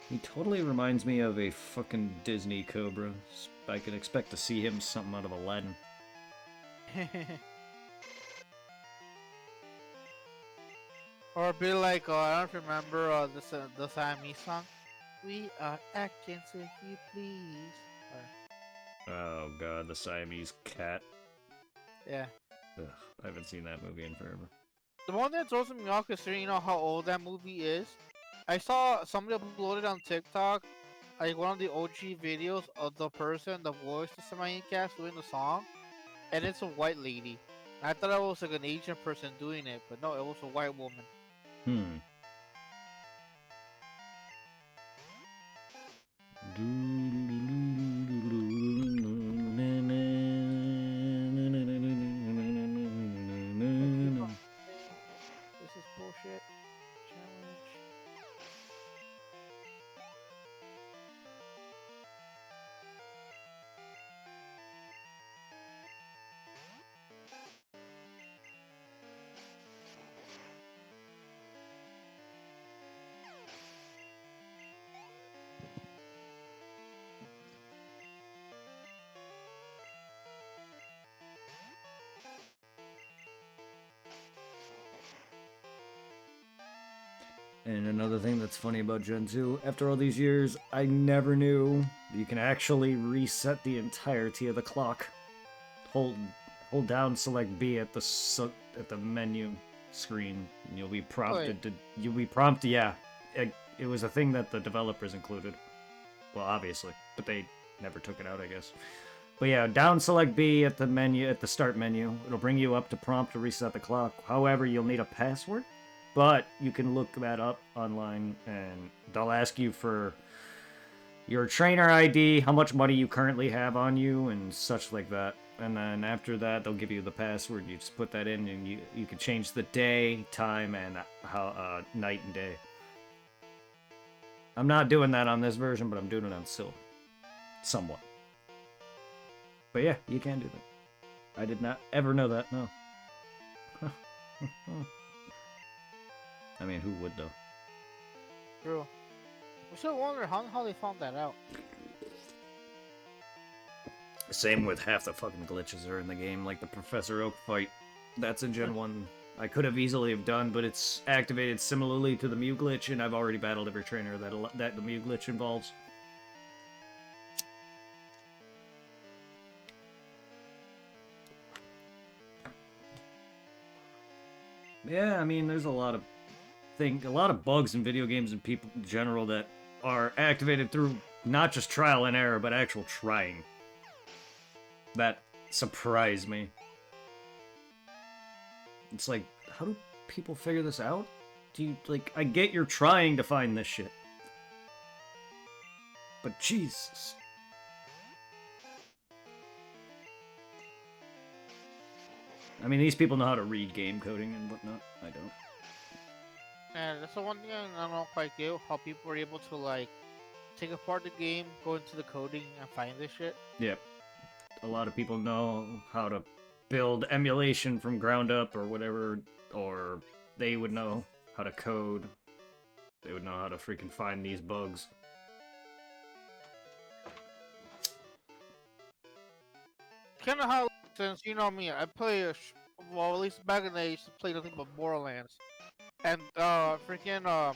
He totally reminds me of a fucking Disney cobra. I can expect to see him something out of Aladdin. Or be like, I don't remember the Siamese song. We are actions if you please. Oh god, the Siamese cat. Yeah. Ugh, I haven't seen that movie in forever. The one that throws me off, considering you know how old that movie is. I saw somebody uploaded on TikTok, like one of the OG videos of the person, the voice, the Samhain cast doing the song, and it's a white lady. I thought it was like an Asian person doing it, but no, it was a white woman. Hmm. This is bullshit. Challenge. And another thing that's funny about Gen 2, after all these years, I never knew you can actually reset the entirety of the clock. Hold down select B at the menu screen, and you'll be prompted to yeah. It was a thing that the developers included. Well, obviously, but they never took it out, I guess. But yeah, down select B at the start menu. It'll bring you up to prompt to reset the clock. However, you'll need a password. But you can look that up online, and they'll ask you for your trainer ID, how much money you currently have on you, and such like that. And then after that, they'll give you the password. You just put that in, and you can change the day, time, and how night and day. I'm not doing that on this version, but I'm doing it on Silver. Somewhat. But yeah, you can do that. I did not ever know that, no. I mean, who would, though? True. I still wonder how they found that out. Same with half the fucking glitches are in the game, like the Professor Oak fight. That's in Gen 1. I could have easily have done, but it's activated similarly to the Mew glitch, and I've already battled every trainer that the Mew glitch involves. Yeah, I mean, there's a lot of bugs in video games and people in general that are activated through not just trial and error, but actual trying. That surprised me. It's like, how do people figure this out? I get you're trying to find this shit. But Jesus. I mean, these people know how to read game coding and whatnot. I don't. And that's the one thing I don't quite get, how people are able to, like, take apart the game, go into the coding, and find this shit. Yep. A lot of people know how to build emulation from ground up or whatever, or they would know how to code. They would know how to freaking find these bugs. Kind of how, since you know me, I play well, at least back in the day, I used to play nothing but Borderlands. And, freaking, I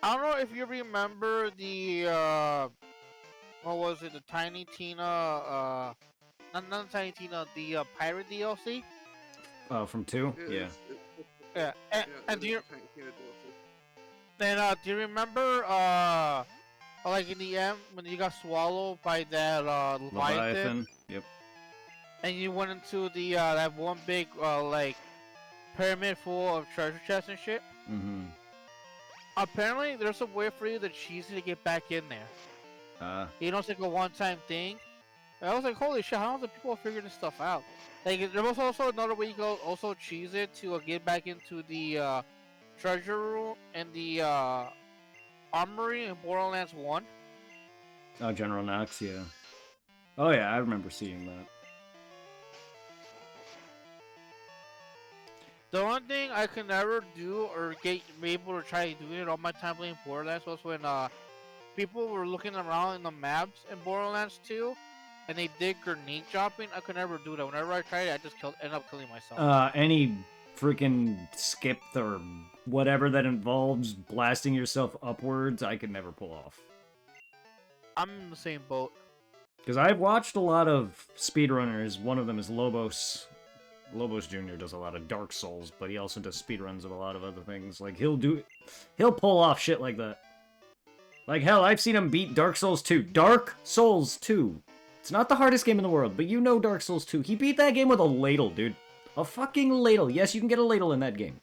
don't know if you remember the, what was it, the Tiny Tina, not Tiny Tina, the, Pirate DLC? Oh, from 2? Yeah. Yeah, and do you, Tiny Tina DLC. then, do you remember, like in the end, when you got swallowed by that, Leviathan? Yep. And you went into the, that one big, like, pyramid full of treasure chests and shit? Mm-hmm. Apparently, there's a way for you to cheese it to get back in there. You know, it's like a one-time thing. And I was like, holy shit, how do people figure this stuff out? Like, there was also another way you go also cheese it to get back into the treasure room and the armory in Borderlands 1. Oh, General Knox, yeah. Oh yeah, I remember seeing that. The one thing I could never do or be able to try doing it all my time playing Borderlands was when people were looking around in the maps in Borderlands 2 and they did grenade dropping. I could never do that. Whenever I tried it, I just end up killing myself. Any freaking skip or whatever that involves blasting yourself upwards, I could never pull off. I'm in the same boat. Because I've watched a lot of speedrunners. One of them is Lobos. Lobos Jr. does a lot of Dark Souls, but he also does speedruns of a lot of other things. Like, he'll pull off shit like that. Like, hell, I've seen him beat Dark Souls 2. Dark Souls 2. It's not the hardest game in the world, but you know Dark Souls 2. He beat that game with a ladle, dude. A fucking ladle. Yes, you can get a ladle in that game.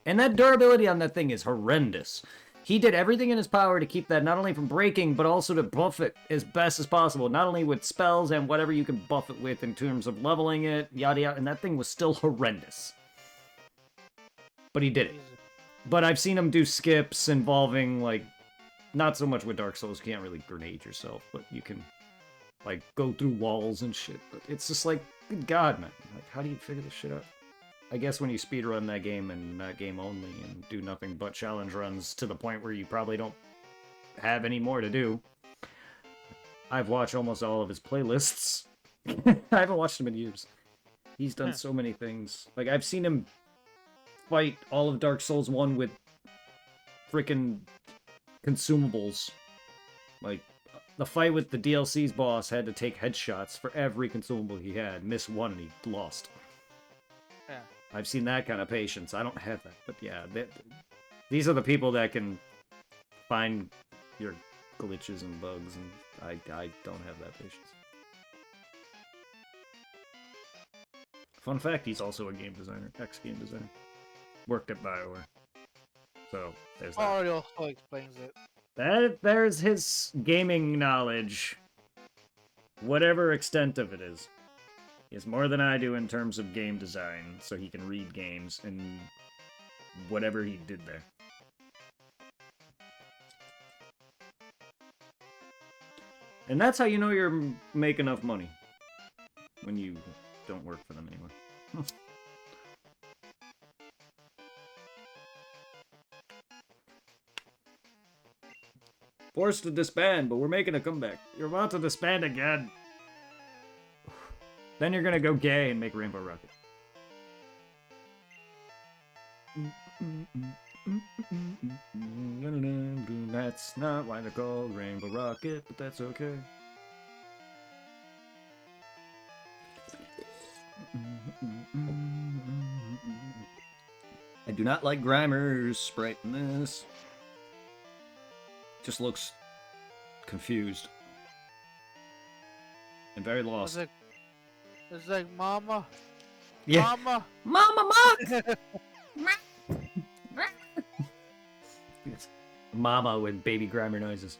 And that durability on that thing is horrendous. He did everything in his power to keep that not only from breaking, but also to buff it as best as possible. Not only with spells and whatever you can buff it with in terms of leveling it, yada yada, and that thing was still horrendous. But he did it. But I've seen him do skips involving, like, not so much with Dark Souls, you can't really grenade yourself, but you can, like, go through walls and shit. But it's just like, good God, man. Like, how do you figure this shit out? I guess when you speedrun that game and that game only and do nothing but challenge runs to the point where you probably don't have any more to do. I've watched almost all of his playlists. I haven't watched him in years. He's done so many things. Like, I've seen him fight all of Dark Souls 1 with freaking consumables. Like, the fight with the DLC's boss had to take headshots for every consumable he had. Missed one and he lost. Yeah. I've seen that kind of patience. I don't have that, but yeah, these are the people that can find your glitches and bugs, and I don't have that patience. Fun fact, he's also a game designer, ex-game designer. Worked at BioWare. So, there's that. Already also explains it. There's his gaming knowledge. Whatever extent of it is. He has more than I do in terms of game design, so he can read games and whatever he did there. And that's how you know you're make enough money. When you don't work for them anymore. Forced to disband, but we're making a comeback. You're about to disband again. Then you're gonna go gay and make Rainbow Rocket. That's not why they're called Rainbow Rocket, but that's okay. I do not like Grimer's sprite in this. Just looks confused. And very lost. It's like, Mama. Yeah. Mama. Mama, Mama with baby Grimer noises.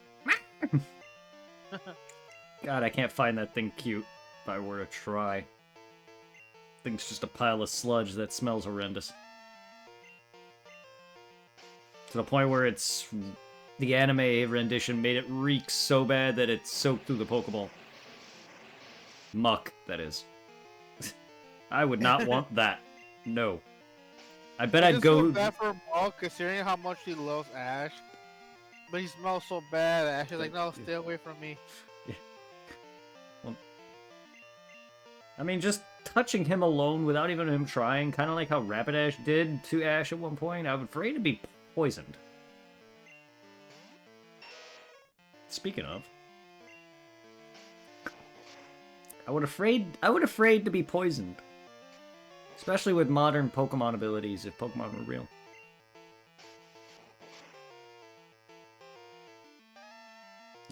God, I can't find that thing cute if I were to try. Thing's just a pile of sludge that smells horrendous. To the point where it's... The anime rendition made it reek so bad that it soaked through the Pokeball. Muck, that is. I would not want that. No. I bet I'd go... I just feel bad for Bulk, considering how much he loves Ash. But he smells so bad, Ash is like, no, stay away from me. Yeah. Well, I mean, just touching him alone without even him trying, kind of like how Rapidash did to Ash at one point, I was afraid to be poisoned. Speaking of... I would afraid to be poisoned. Especially with modern Pokemon abilities, if Pokemon were real.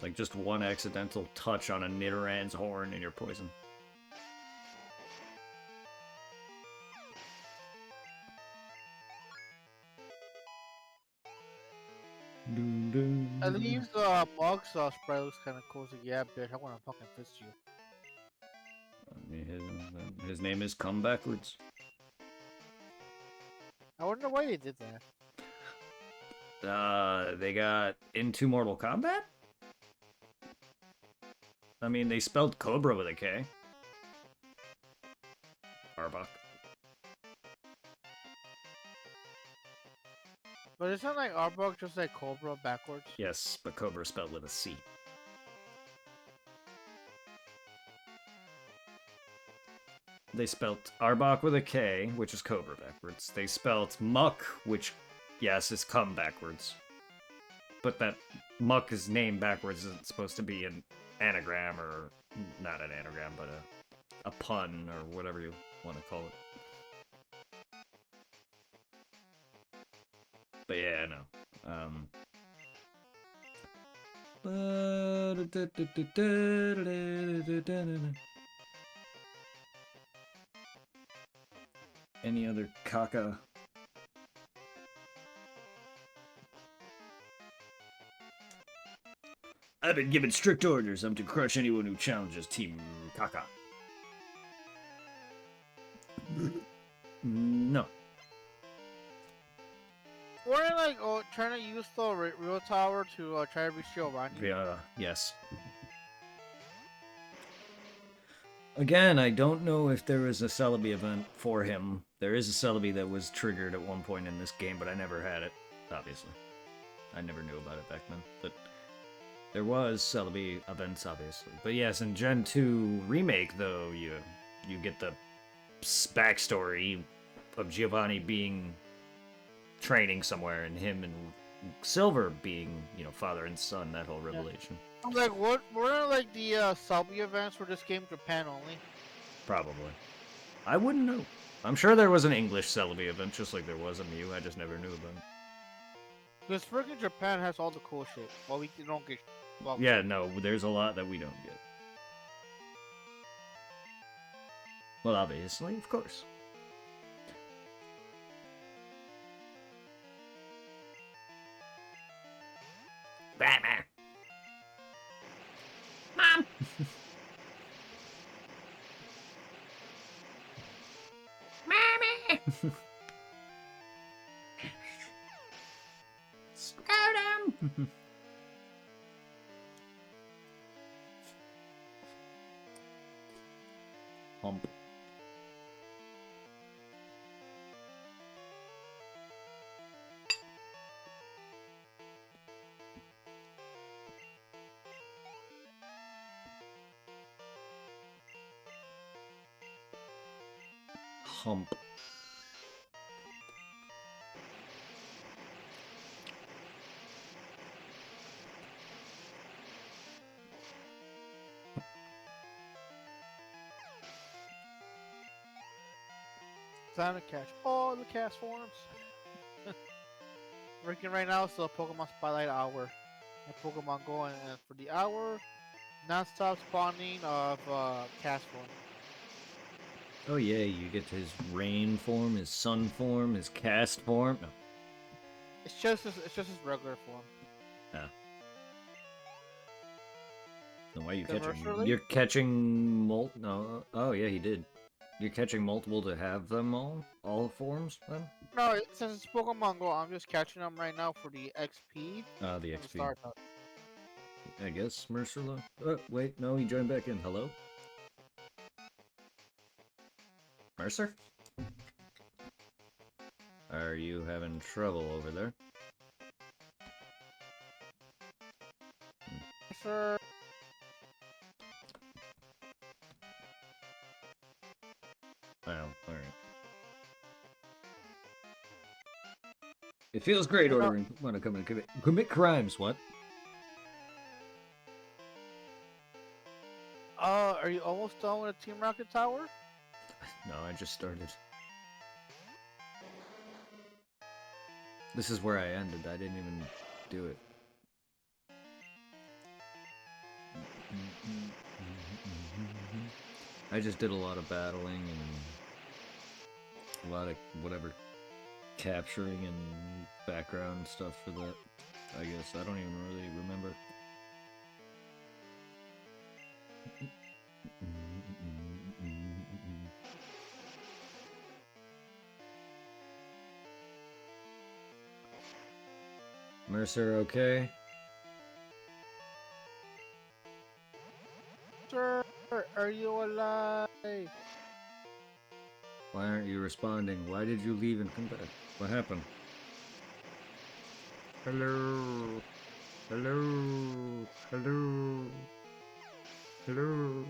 Like just one accidental touch on a Nidoran's horn and you're poisoned. At least Bulk sprite looks kind of cool. So yeah, bitch, I want to fucking fist you. His name is Come Backwards. I wonder why they did that. They got into Mortal Kombat? I mean, they spelled Cobra with a K. Arbok. But isn't like Arbok just like Cobra backwards? Yes, but Cobra spelled with a C. They spelt Arbok with a K, which is Cobra backwards. They spelt Muck, which, yes, is come backwards. But that Muck is named backwards isn't supposed to be an anagram or not an anagram, but a pun or whatever you want to call it. But yeah, no. Any other caca? I've been given strict orders. I'm to crush anyone who challenges Team Caca. No. We're like trying to use the real tower to try to reach Giovanni. Yeah, yes. Again, I don't know if there was a Celebi event for him. There is a Celebi that was triggered at one point in this game, but I never had it, obviously. I never knew about it back then, but there was Celebi events, obviously. But yes, in Gen 2 Remake, though, you get the backstory of Giovanni being training somewhere, and him and Silver being, father and son, that whole revelation. I'm like, what? Were like the Selby events for this game Japan only? Probably. I wouldn't know. I'm sure there was an English Celebi event, just like there was a Mew, I just never knew about it. Because freaking Japan has all the cool shit. Well, we don't get. Well, Yeah, no, there's a lot that we don't get. Well, obviously, of course. Batman! Mom! Mommy! Scrotum! Hump. Hump. Time to catch all the cast forms. Freaking right now, it's the Pokemon Spotlight Hour. At Pokemon Go, and for the hour, non-stop spawning of cast form. Oh yeah, you get his rain form, his sun form, his cast form. No. It's just his regular form. Then why are you catching? Commercially? You're catching No. Oh yeah, he did. You're catching multiple to have them all forms then? No, since it's Pokemon Go, I'm just catching them right now for the XP. The and the XP. Stardust. I guess Mercerlo. Wait, no, he joined back in. Hello? Mercer? Are you having trouble over there? Sure. Well, alright. It feels great Well, ordering. Want to come and commit crimes? What? Are you almost done with Team Rocket Tower? No, I just started. This is where I ended. I didn't even do it. I just did a lot of battling and a lot of whatever capturing and background stuff for that. I guess I don't even really remember. Mercer, okay? Sir, are you alive? Why aren't you responding? Why did you leave and come back? What happened? Hello? Hello? Hello? Hello?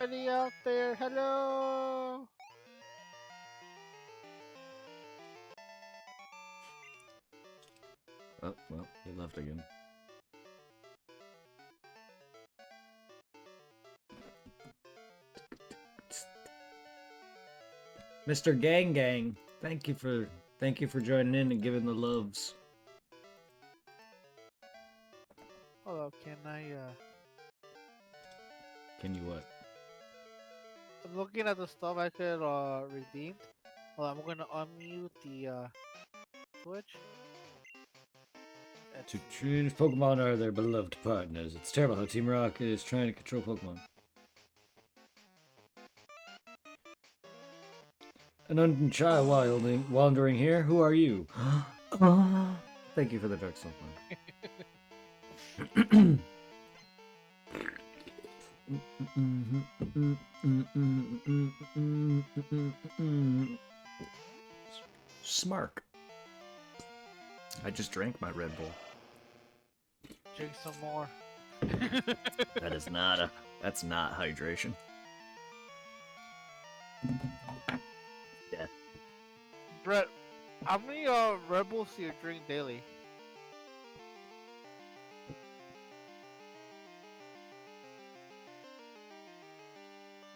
Anybody out there? Hello? Oh, well, he left again. Mr. Gang Gang, thank you for joining in and giving the loves. Hold up, can I Can you what? I'm looking at the stuff I could redeem. Well, I'm gonna unmute the Twitch. Let's To see. choose Pokemon are their beloved partners. It's terrible how Team Rocket is trying to control Pokemon. An undone child wandering here. Who are you? Thank you for the dark side. Smark. I just drank my Red Bull. Drink some more. That's not hydration. Yeah. Brett, how many Red Bulls do you drink daily?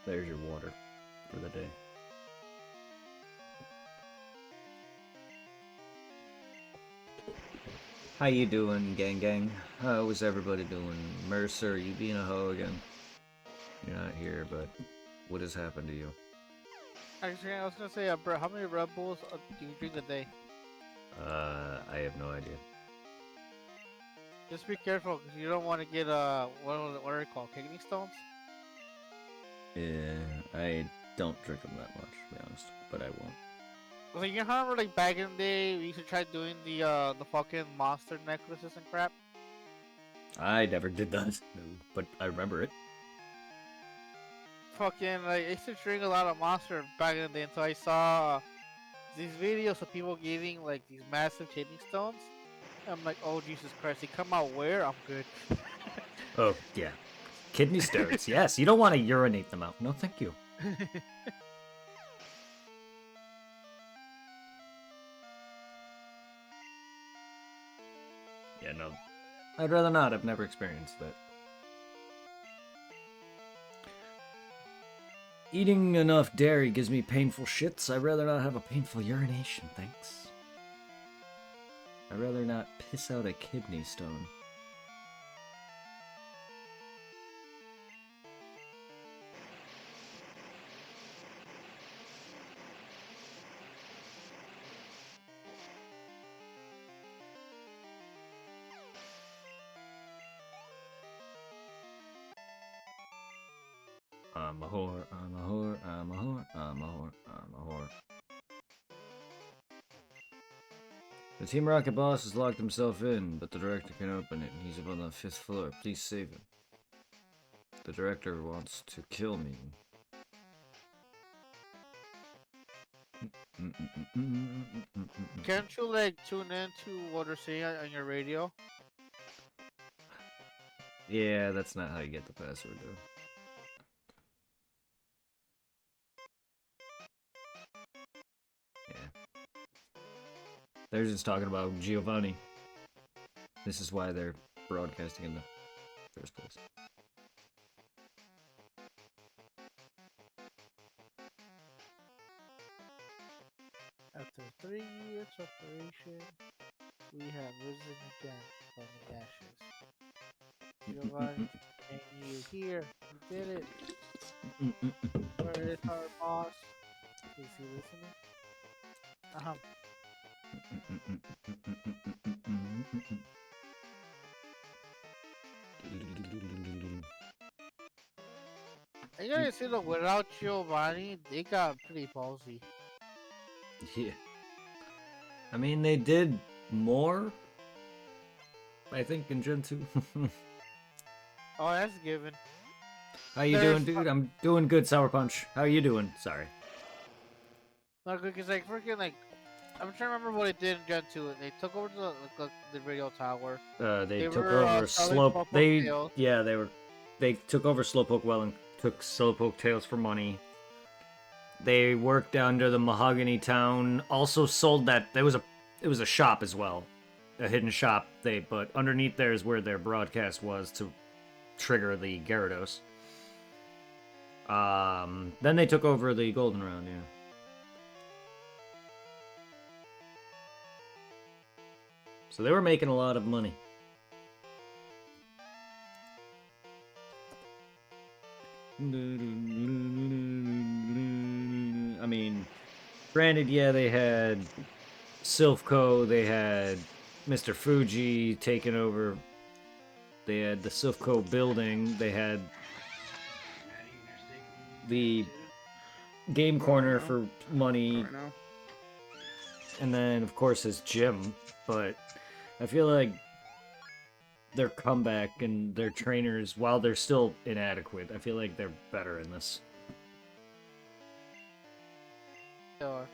There's your water for the day. How you doing, gang gang? How is everybody doing? Mercer, you being a hoe again? You're not here, but what has happened to you? Actually, I was gonna say, Brett, how many Red Bulls do you drink a day? I have no idea. Just be careful, because you don't want to get what are they called? Kidney stones? Yeah, I don't drink them that much, to be honest, but I won't. Well, you remember like back in the day, we used to try doing the fucking monster necklaces and crap. I never did that, no, but I remember it. Fucking like I used to drink a lot of monster back in the day until I saw these videos of people getting like these massive kidney stones. I'm like, oh Jesus Christ, they come out where? I'm good. Oh, yeah. Kidney stones, yes. You don't want to urinate them out. No, thank you. Yeah, no. I'd rather not. I've never experienced that. Eating enough dairy gives me painful shits. I'd rather not have a painful urination, thanks. I'd rather not piss out a kidney stone. I'm a whore, I'm a whore, I'm a whore, I'm a whore, I'm a whore. The Team Rocket boss has locked himself in, but the director can open it. He's up on the 5th floor. Please save him. The director wants to kill me. Can't you like tune in to what they're saying on your radio? Yeah, that's not how you get the password, though. Yeah. They're just talking about Giovanni. This is why they're broadcasting in the first place. After 3 years of operation, we have risen again from the ashes. Giovanni, can you hear? We did it. Where is our boss? Is he listening? I gotta say that without Giovanni, they got pretty ballsy. Yeah. I mean, they did more, I think, in Gen 2. Oh, that's a given. How you doing, dude? I'm doing good, Sour Punch. How you doing? Sorry. Not good, cause like freaking like, I'm trying to remember what they did in Gen 2. They took over the radio tower. They took were, over selling Slope. Slowpoke Tails. They took over Slowpoke Well and took Slowpoke Tails for money. They worked under the Mahogany Town. Also sold that. It was a shop as well, a hidden shop. But underneath there is where their broadcast was to trigger the Gyarados. Then they took over the Goldenrod. Yeah. So they were making a lot of money. I mean, granted, yeah, they had Silphco, they had Mr. Fuji taking over. They had the Silphco building. They had the Game Corner for money. Right now. And then, of course, his gym. But I feel like their comeback and their trainers, while they're still inadequate, I feel like they're better in this. They are.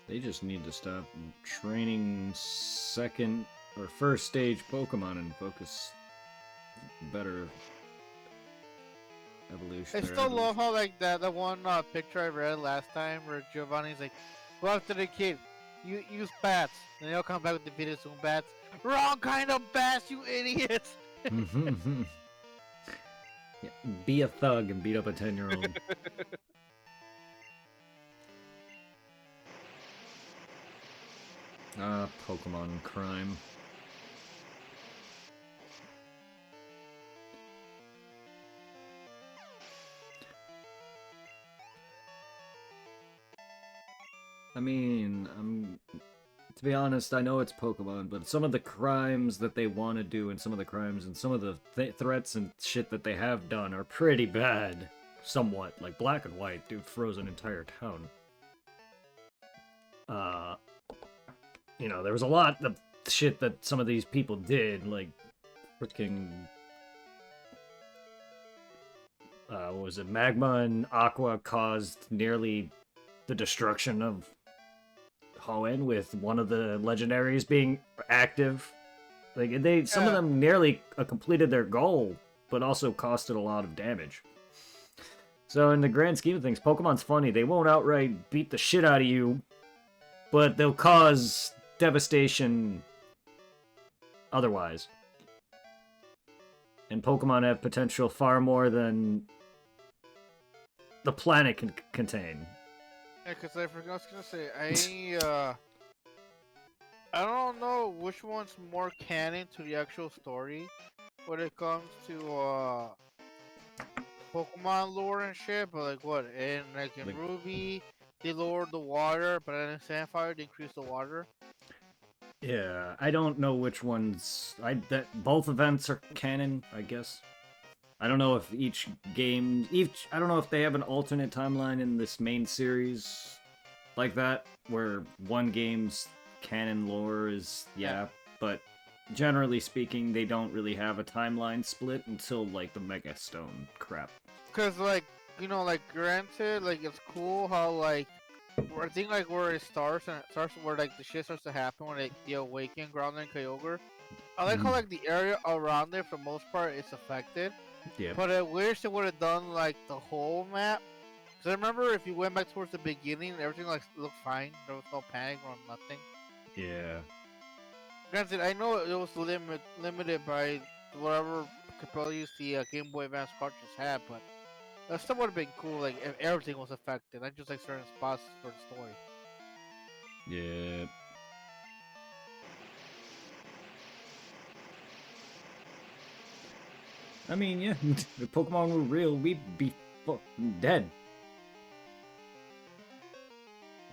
They just need to stop training second or first stage Pokemon and focus better evolution. I still love how like that one picture I read last time where Giovanni's like, go after the kid, you use bats, and they'll come back with the Vitazoom bats. Wrong kind of bats, you idiots! Yeah, be a thug and beat up a 10-year-old. Pokemon crime. I mean, to be honest, I know it's Pokemon, but some of the crimes that they want to do and some of the crimes and some of the threats and shit that they have done are pretty bad. Somewhat. Like Black and White, dude, froze an entire town. You know, there was a lot of shit that some of these people did, like freaking what was it? Magma and Aqua caused nearly the destruction of Hoenn, with one of the legendaries being active. Like some of them nearly completed their goal, but also costed a lot of damage. So in the grand scheme of things, Pokemon's funny. They won't outright beat the shit out of you, but they'll cause devastation otherwise. And Pokemon have potential far more than the planet can contain. Yeah, cause I forgot, I was gonna say, I don't know which one's more canon to the actual story when it comes to Pokemon lore and shit, but like what, in Ruby, they lowered the water, but in Sapphire they increased the water. Yeah, I don't know which ones. Both events are canon, I guess. I don't know if I don't know if they have an alternate timeline in this main series like that, where one game's canon lore is, but generally speaking, they don't really have a timeline split until, like, the Mega Stone crap. Cause, like, you know, like, granted, like, it's cool how, like, I think, like, where it starts, where, like, the shit starts to happen when the Awaken, Grounded, and Kyogre. I like how, like, the area around there, for the most part, is affected. Yeah. But I wish they would have done, like, the whole map. Because I remember if you went back towards the beginning, everything, like, looked fine. There was no panic or nothing. Yeah. Granted, I know it was limited by whatever capabilities the Game Boy Advance cartridges had, but that still would have been cool, like, if everything was affected, not just, like, certain spots for the story. Yeah. I mean, yeah, if Pokemon were real, we'd be fucking dead.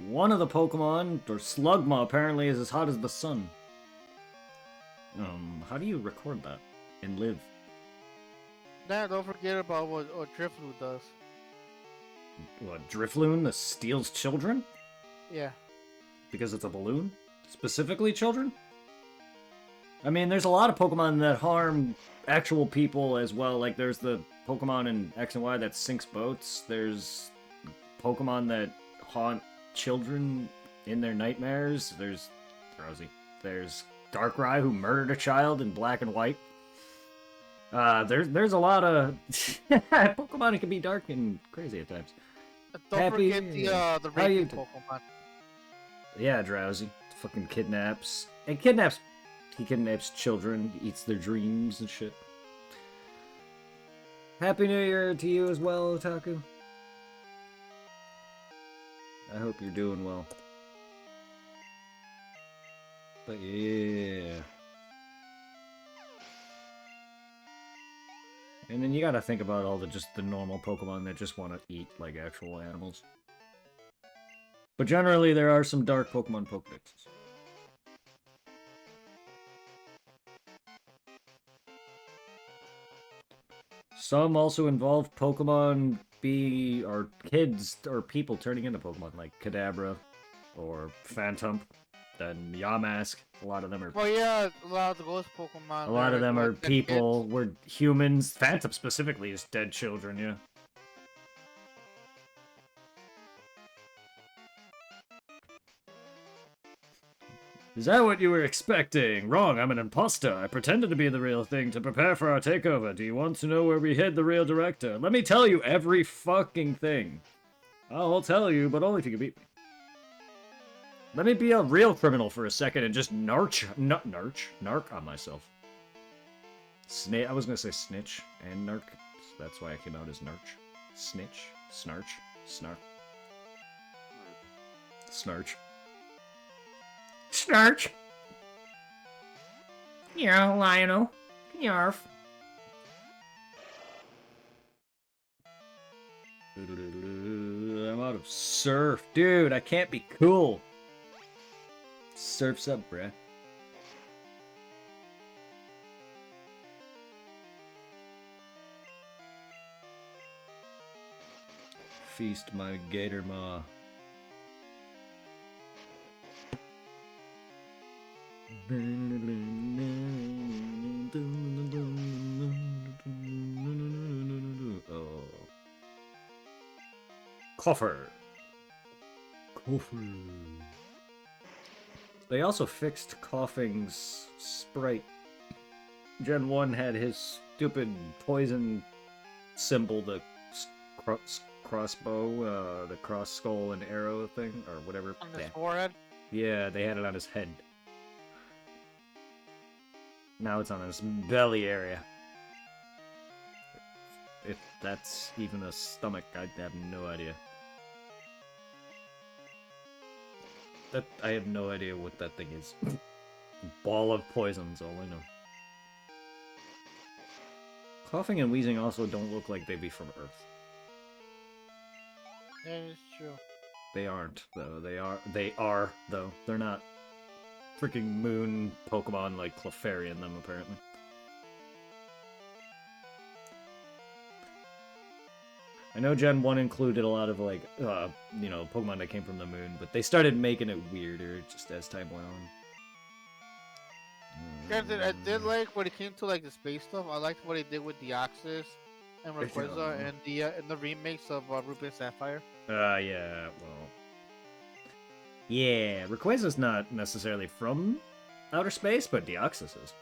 One of the Pokemon, or Slugma, apparently is as hot as the sun. How do you record that and live? Nah, don't forget about what Drifloon does. What, Drifloon that steals children? Yeah. Because it's a balloon? Specifically children? I mean, there's a lot of Pokemon that harm actual people as well. Like, there's the Pokemon in X and Y that sinks boats. There's Pokemon that haunt children in their nightmares. There's Drowsy. There's Darkrai, who murdered a child in Black and White. There's a lot of Pokemon that can be dark and crazy at times. Don't Happy- forget the how you raping d- Pokemon. Yeah, Drowsy. Fucking kidnaps. He kidnaps children, eats their dreams and shit. Happy New Year to you as well, Otaku. I hope you're doing well. But yeah. And then you gotta think about all the normal Pokemon that just want to eat like actual animals. But generally, there are some dark Pokemon Pokédexes. Some also involve Pokemon or kids or people turning into Pokemon, like Kadabra or Phantom, then Yamask. A lot of them are. Well, yeah, a lot of the ghost Pokemon. A lot of them are like the people. kids. Were humans. Phantom specifically is dead children. Yeah. Is that what you were expecting? Wrong, I'm an imposter. I pretended to be the real thing to prepare for our takeover. Do you want to know where we hid the real director? Let me tell you every fucking thing. I'll tell you, but only if you can beat me. Let me be a real criminal for a second and just narc on myself. I was gonna say snitch and narc. That's why I came out as narch. Snitch, snarch, snark. Snarch. Snarch. Yeah, Lionel. Yarf. I'm out of surf. Dude, I can't be cool. Surf's up, bruh. Feast my gator maw. Oh. Coffer. They also fixed Coughing's sprite. Gen 1 had his stupid poison symbol, the crossbow, the cross skull and arrow thing, or whatever. On his forehead? Yeah, they had it on his head. Now it's on his belly area. If that's even a stomach, I have no idea. I have no idea what that thing is. Ball of poison's all I know. Coughing and wheezing also don't look like they'd be from Earth. That is true. They aren't, though. They are, though. They're not freaking moon Pokemon like Clefairy in them, apparently. I know Gen 1 included a lot of, like, Pokemon that came from the moon, but they started making it weirder just as time went on. I did like when it came to, like, the space stuff. I liked what he did with Deoxys and Rayquaza and the remakes of Ruby and Sapphire. Yeah, well... Yeah, Rayquaza's not necessarily from outer space, but Deoxys is.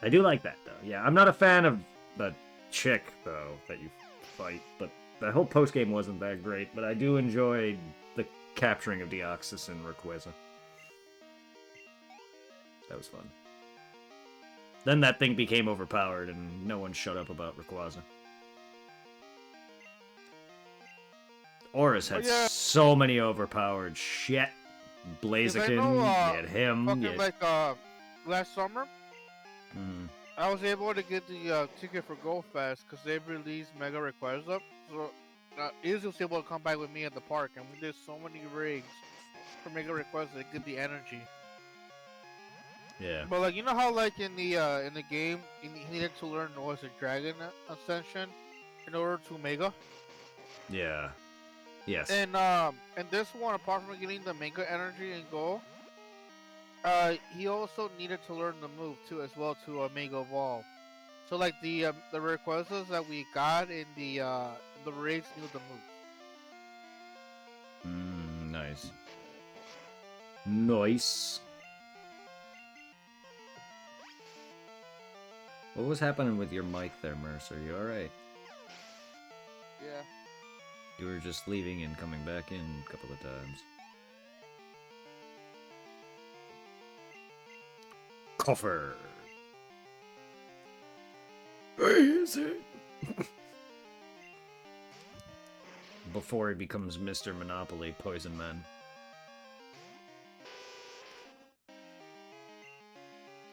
I do like that, though. Yeah, I'm not a fan of the chick, though, that you fight, but the whole post-game wasn't that great, but I do enjoy the capturing of Deoxys and Rayquaza. That was fun. Then that thing became overpowered, and no one shut up about Rayquaza. Oris had so many overpowered shit. Blaziken, you had him. Last summer, I was able to get the ticket for Go Fest because they released Mega Rayquaza. So Izzy was able to come back with me at the park, and we did so many rigs for Mega Rayquaza to get the energy. Yeah. But like, you know how like in the game, he needed to learn Noise Dragon Ascension in order to Mega. Yeah. Yes. And this one, apart from getting the Mega Energy and Go, he also needed to learn the move too, as well, to Mega Evolve. So like the Rayquazas that we got in the raids knew the move. Nice. Nice. What was happening with your mic there, Mercer? You alright? Yeah. You were just leaving and coming back in a couple of times. coffer. Where is it? Before he becomes Mr. Monopoly, Poison Man.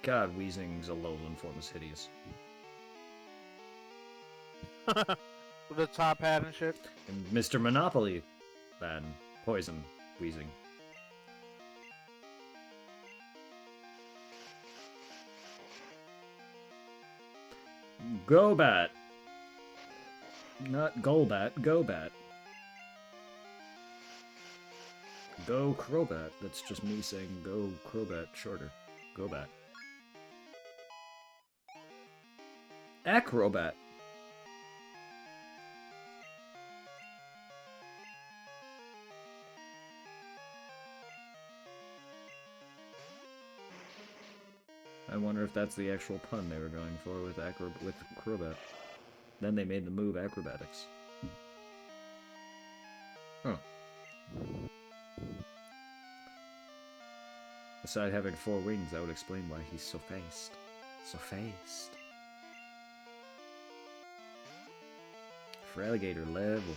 God, Weezing's Alolan form is hideous. With the top hat and shit. And Mr. Monopoly, man, Poison, Weezing. Gobat. Not Golbat, Gobat. Go Crobat. That's just me saying go Crobat shorter. Gobat. Acrobat. I wonder if that's the actual pun they were going for with Crobat. Then they made the move acrobatics. Huh. Beside having 4 wings, that would explain why he's so fast. So fast. Feraligatr level.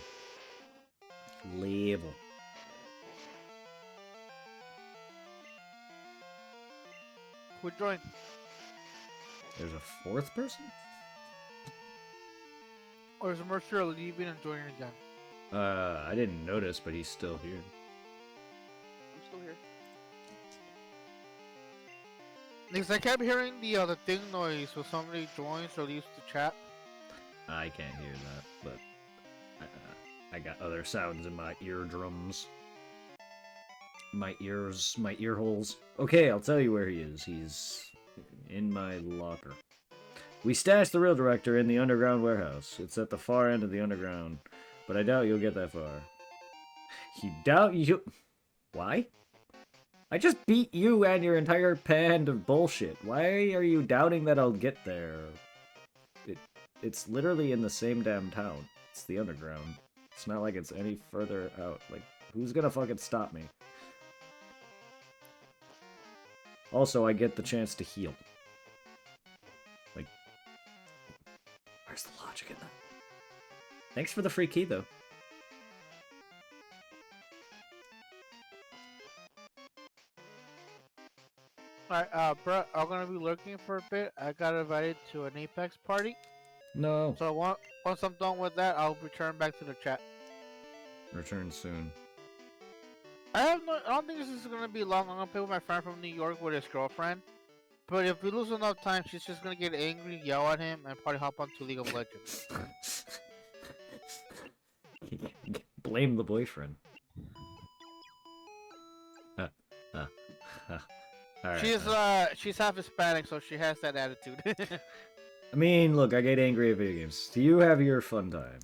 Level. Who joined? There's a 4th person? Or is Mercer leaving and joining again? I didn't notice, but he's still here. I'm still here. Because I kept hearing the thing noise when somebody joins or leaves the chat. I can't hear that, but I got other sounds in my eardrums. My ears, my ear holes. Okay, I'll tell you where he is. He's in my locker. We stashed the real director in the underground warehouse. It's at the far end of the underground, but I doubt you'll get that far. You doubt you... Why? I just beat you and your entire band of bullshit. Why are you doubting that I'll get there? It's literally in the same damn town. It's the underground. It's not like it's any further out. Like, who's gonna fucking stop me? Also, I get the chance to heal. Like, where's the logic in that? Thanks for the free key, though. Alright, bro, I'm gonna be lurking for a bit. I got invited to an Apex party. No. So once I'm done with that, I'll return back to the chat. Return soon. I don't think this is gonna be long. I'm gonna play with my friend from New York with his girlfriend. But if we lose enough time, she's just gonna get angry, yell at him, and probably hop onto League of Legends. Blame the boyfriend. Alright. She's half Hispanic, so she has that attitude. I mean, look, I get angry at video games. Do you have your fun time?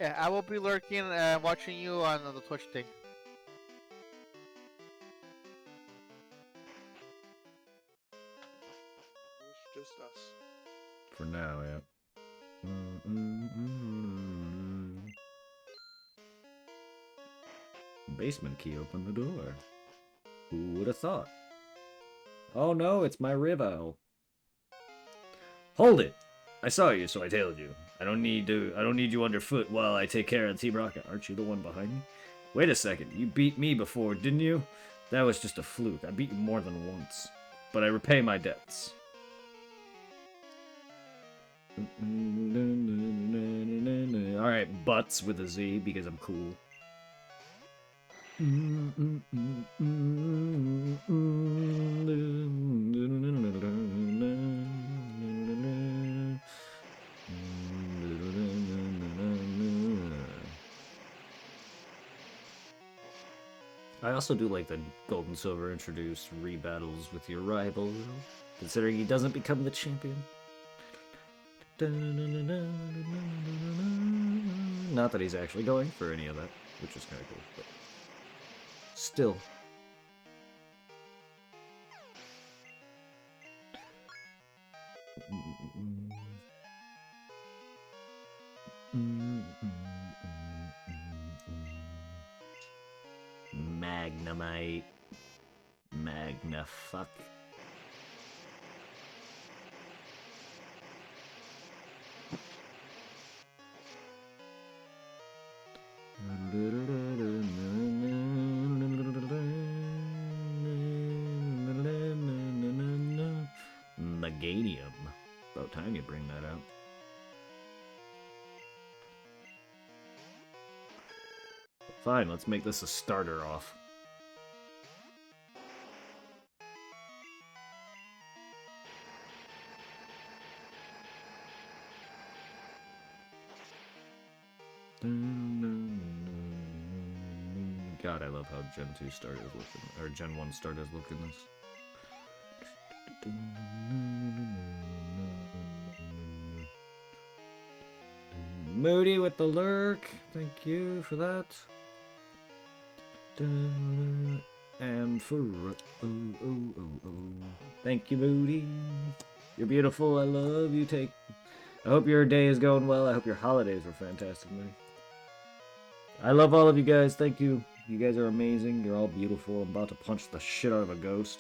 Yeah, I will be lurking and watching you on the Twitch thing. It's just us. For now, yeah. Basement key opened the door. Who would have thought? Oh no, it's my Rival. Hold it! I saw you, so I tailed you. I don't need you underfoot while I take care of Team Rocket. Aren't you the one behind me? Wait a second, you beat me before, didn't you? That was just a fluke. I beat you more than once. But I repay my debts. Alright, butts with a Z because I'm cool. I also do like the Gold and Silver introduced rebattles with your rival, considering he doesn't become the champion. Not that he's actually going for any of that, which is kind of cool, but still. Magnemite. Magna fuck. Meganium. About time you bring that out. Fine, let's make this a starter off. God, I love how Gen 2 starters looking, or Gen 1 starters looking this. Moody with the lurk. Thank you for that. And for thank you, Moody. You're beautiful. I love you. I hope your day is going well. I hope your holidays were fantastic, Moody. I love all of you guys. Thank you. You guys are amazing. You're all beautiful. I'm about to punch the shit out of a ghost.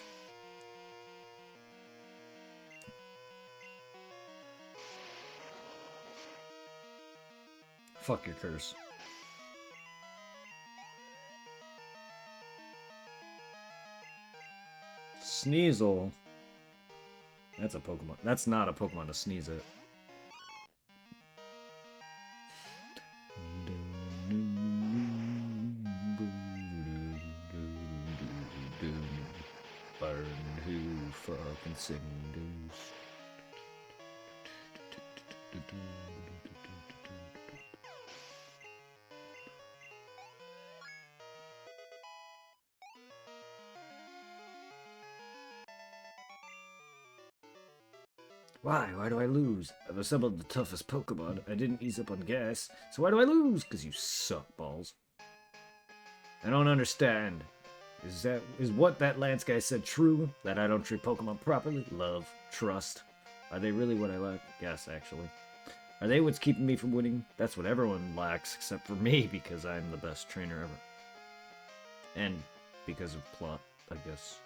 Fuck your curse. Sneasel. That's a Pokemon. That's not a Pokemon to sneeze at. Burn who fucking cinders. Why? Why do I lose? I've assembled the toughest Pokemon. I didn't ease up on gas. So why do I lose? Because you suck, balls. I don't understand. Is what that Lance guy said true? That I don't treat Pokemon properly? Love, trust. Are they really what I lack? Yes, actually. Are they what's keeping me from winning? That's what everyone lacks, except for me, because I'm the best trainer ever. And because of plot, I guess.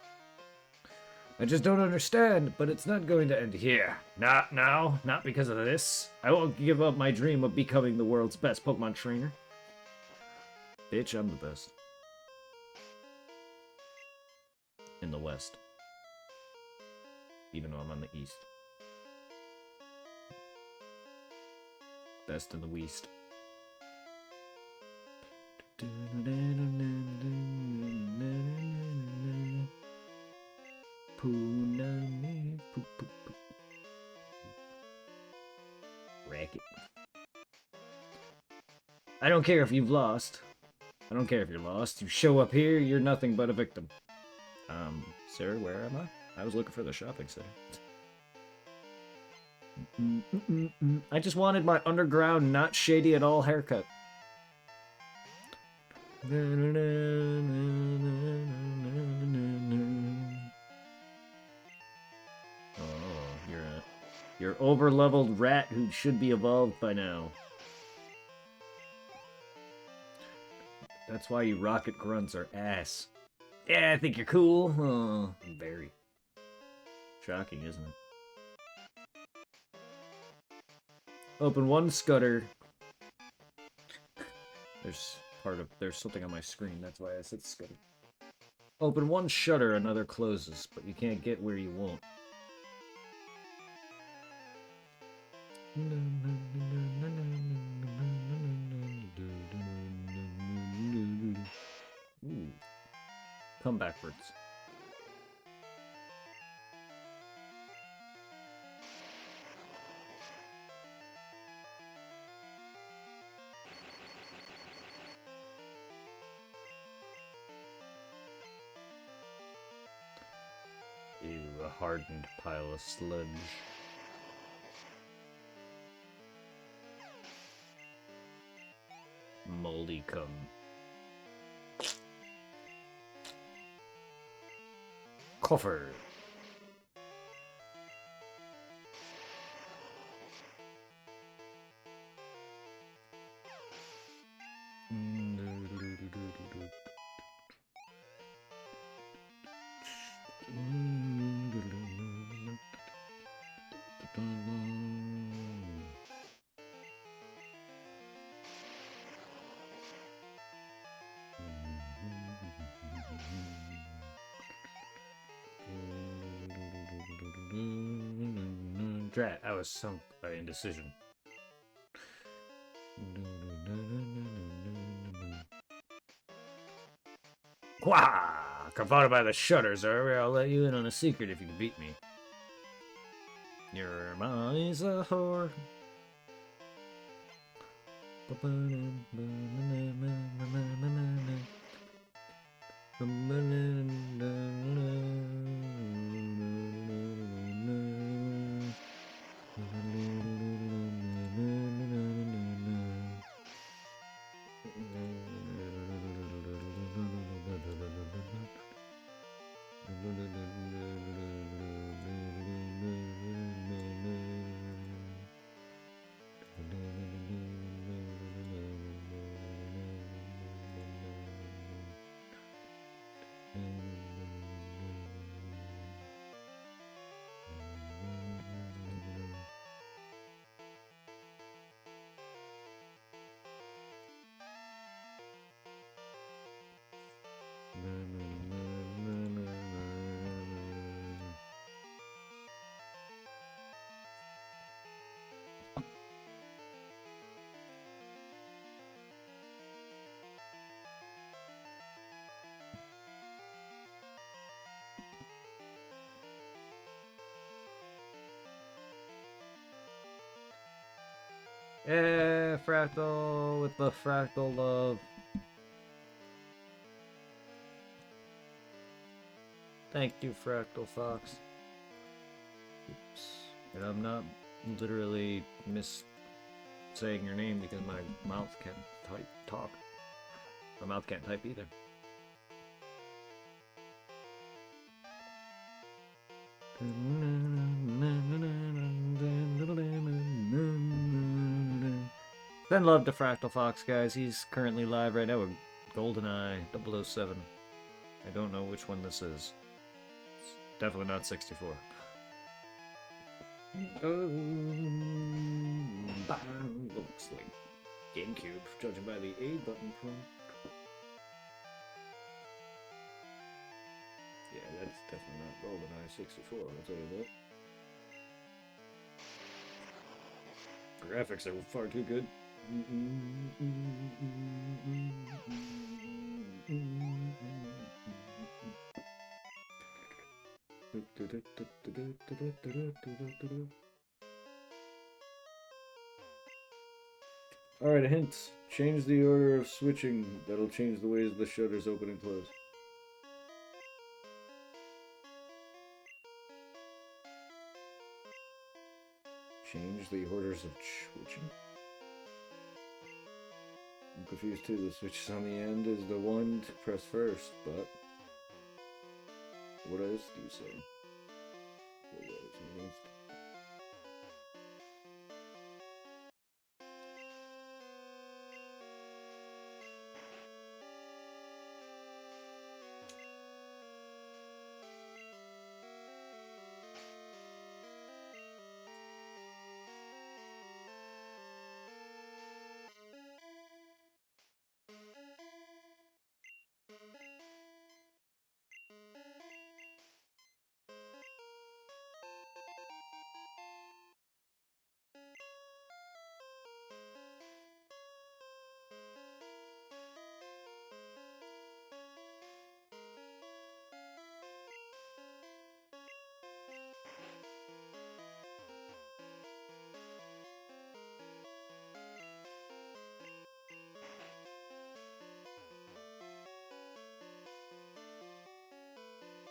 I just don't understand, but it's not going to end here. Not now, not because of this. I won't give up my dream of becoming the world's best Pokemon trainer. Bitch, I'm the best. In the West. Even though I'm on the East. Best in the West. Racket. I don't care if you've lost. I don't care if you're lost. You show up here, you're nothing but a victim. Sir, where am I? I was looking for the shopping center. I just wanted my underground, not shady at all haircut. Oh, you're over-leveled rat who should be evolved by now. That's why you rocket grunts are ass. Yeah, I think you're cool. Oh, very. Shocking, isn't it? Open one Scudder. There's something on my screen, that's why I said Scudder. Open one shutter, another closes, but you can't get where you want. Ooh. Come backwards. Ew, a hardened pile of sludge. Moldy cum. Coffer. Drat, I was sunk by indecision. Wah! Confounded by the shutters, I'll let you in on a secret if you can beat me. Your mommy's a whore. Yeah, Fractal with the Fractal love. Thank you, Fractal Fox. Oops. And I'm not literally saying your name because my mouth can't talk. My mouth can't type either. Send love to Fractal Fox, guys. He's currently live right now with GoldenEye 007. I don't know which one this is. It's definitely not 64. Looks like GameCube, judging by the A button prompt. Yeah, that's definitely not GoldenEye 64, I'll tell you that. Graphics are far too good. Alright, a hint. Change the order of switching. That'll change the ways the shutters open and close. Change the orders of switching. I'm confused too. The switches on the end is the one to press first, but what else do you say? What else?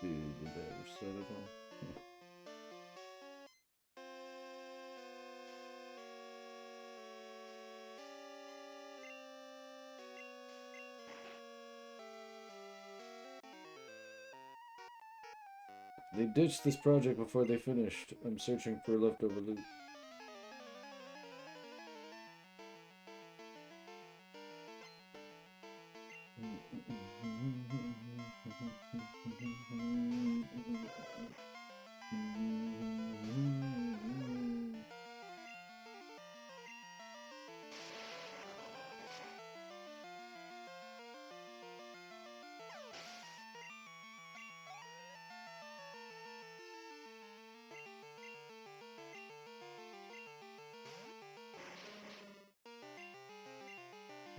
Dude, did they ever set it on? They ditched this project before they finished. I'm searching for leftover loot.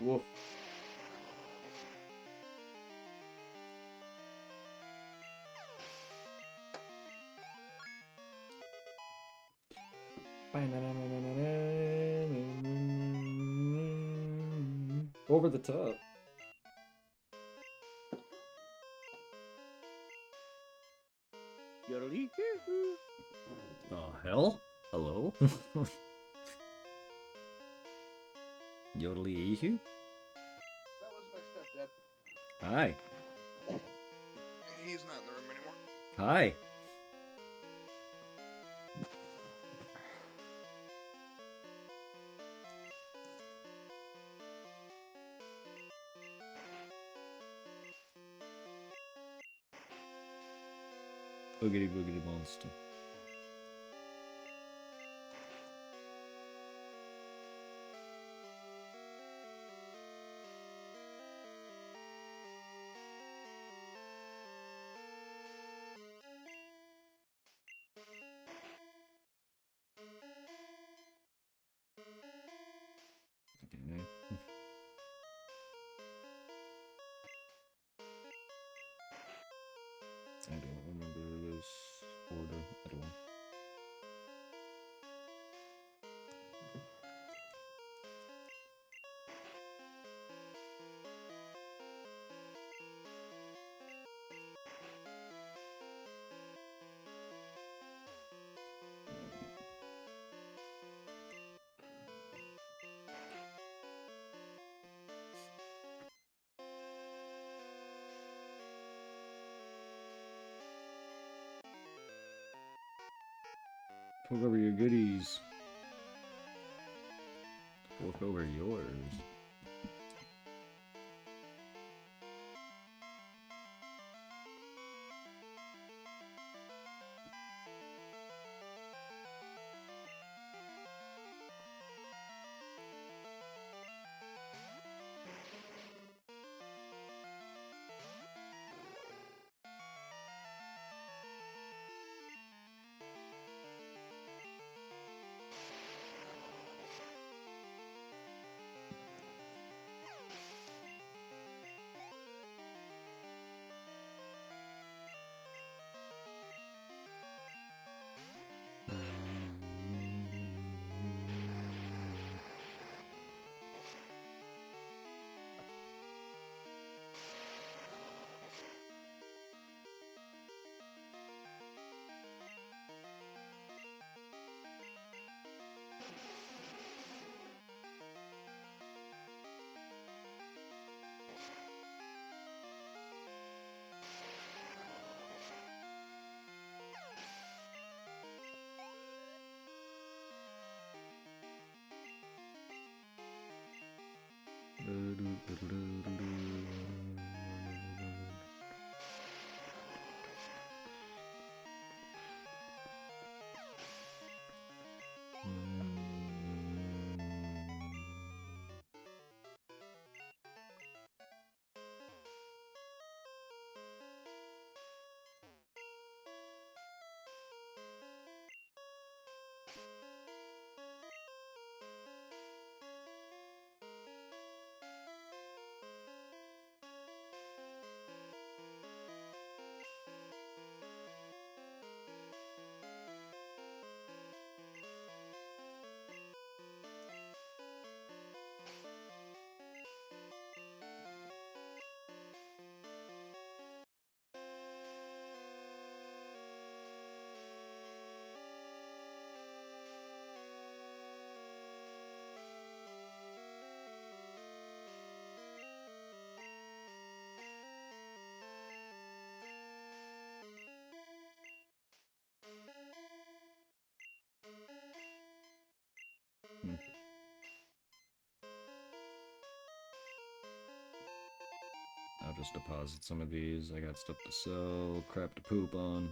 Woof. Over the top. Oh, hell? Hello? Yodely Ihu? That was my stepdad. Hi. He's not in the room anymore. Hi. Boogity boogity monster. Okay. I don't remember this order at all. Fork over your goodies. Fork over yours. I'll just deposit some of these. I got stuff to sell, crap to poop on.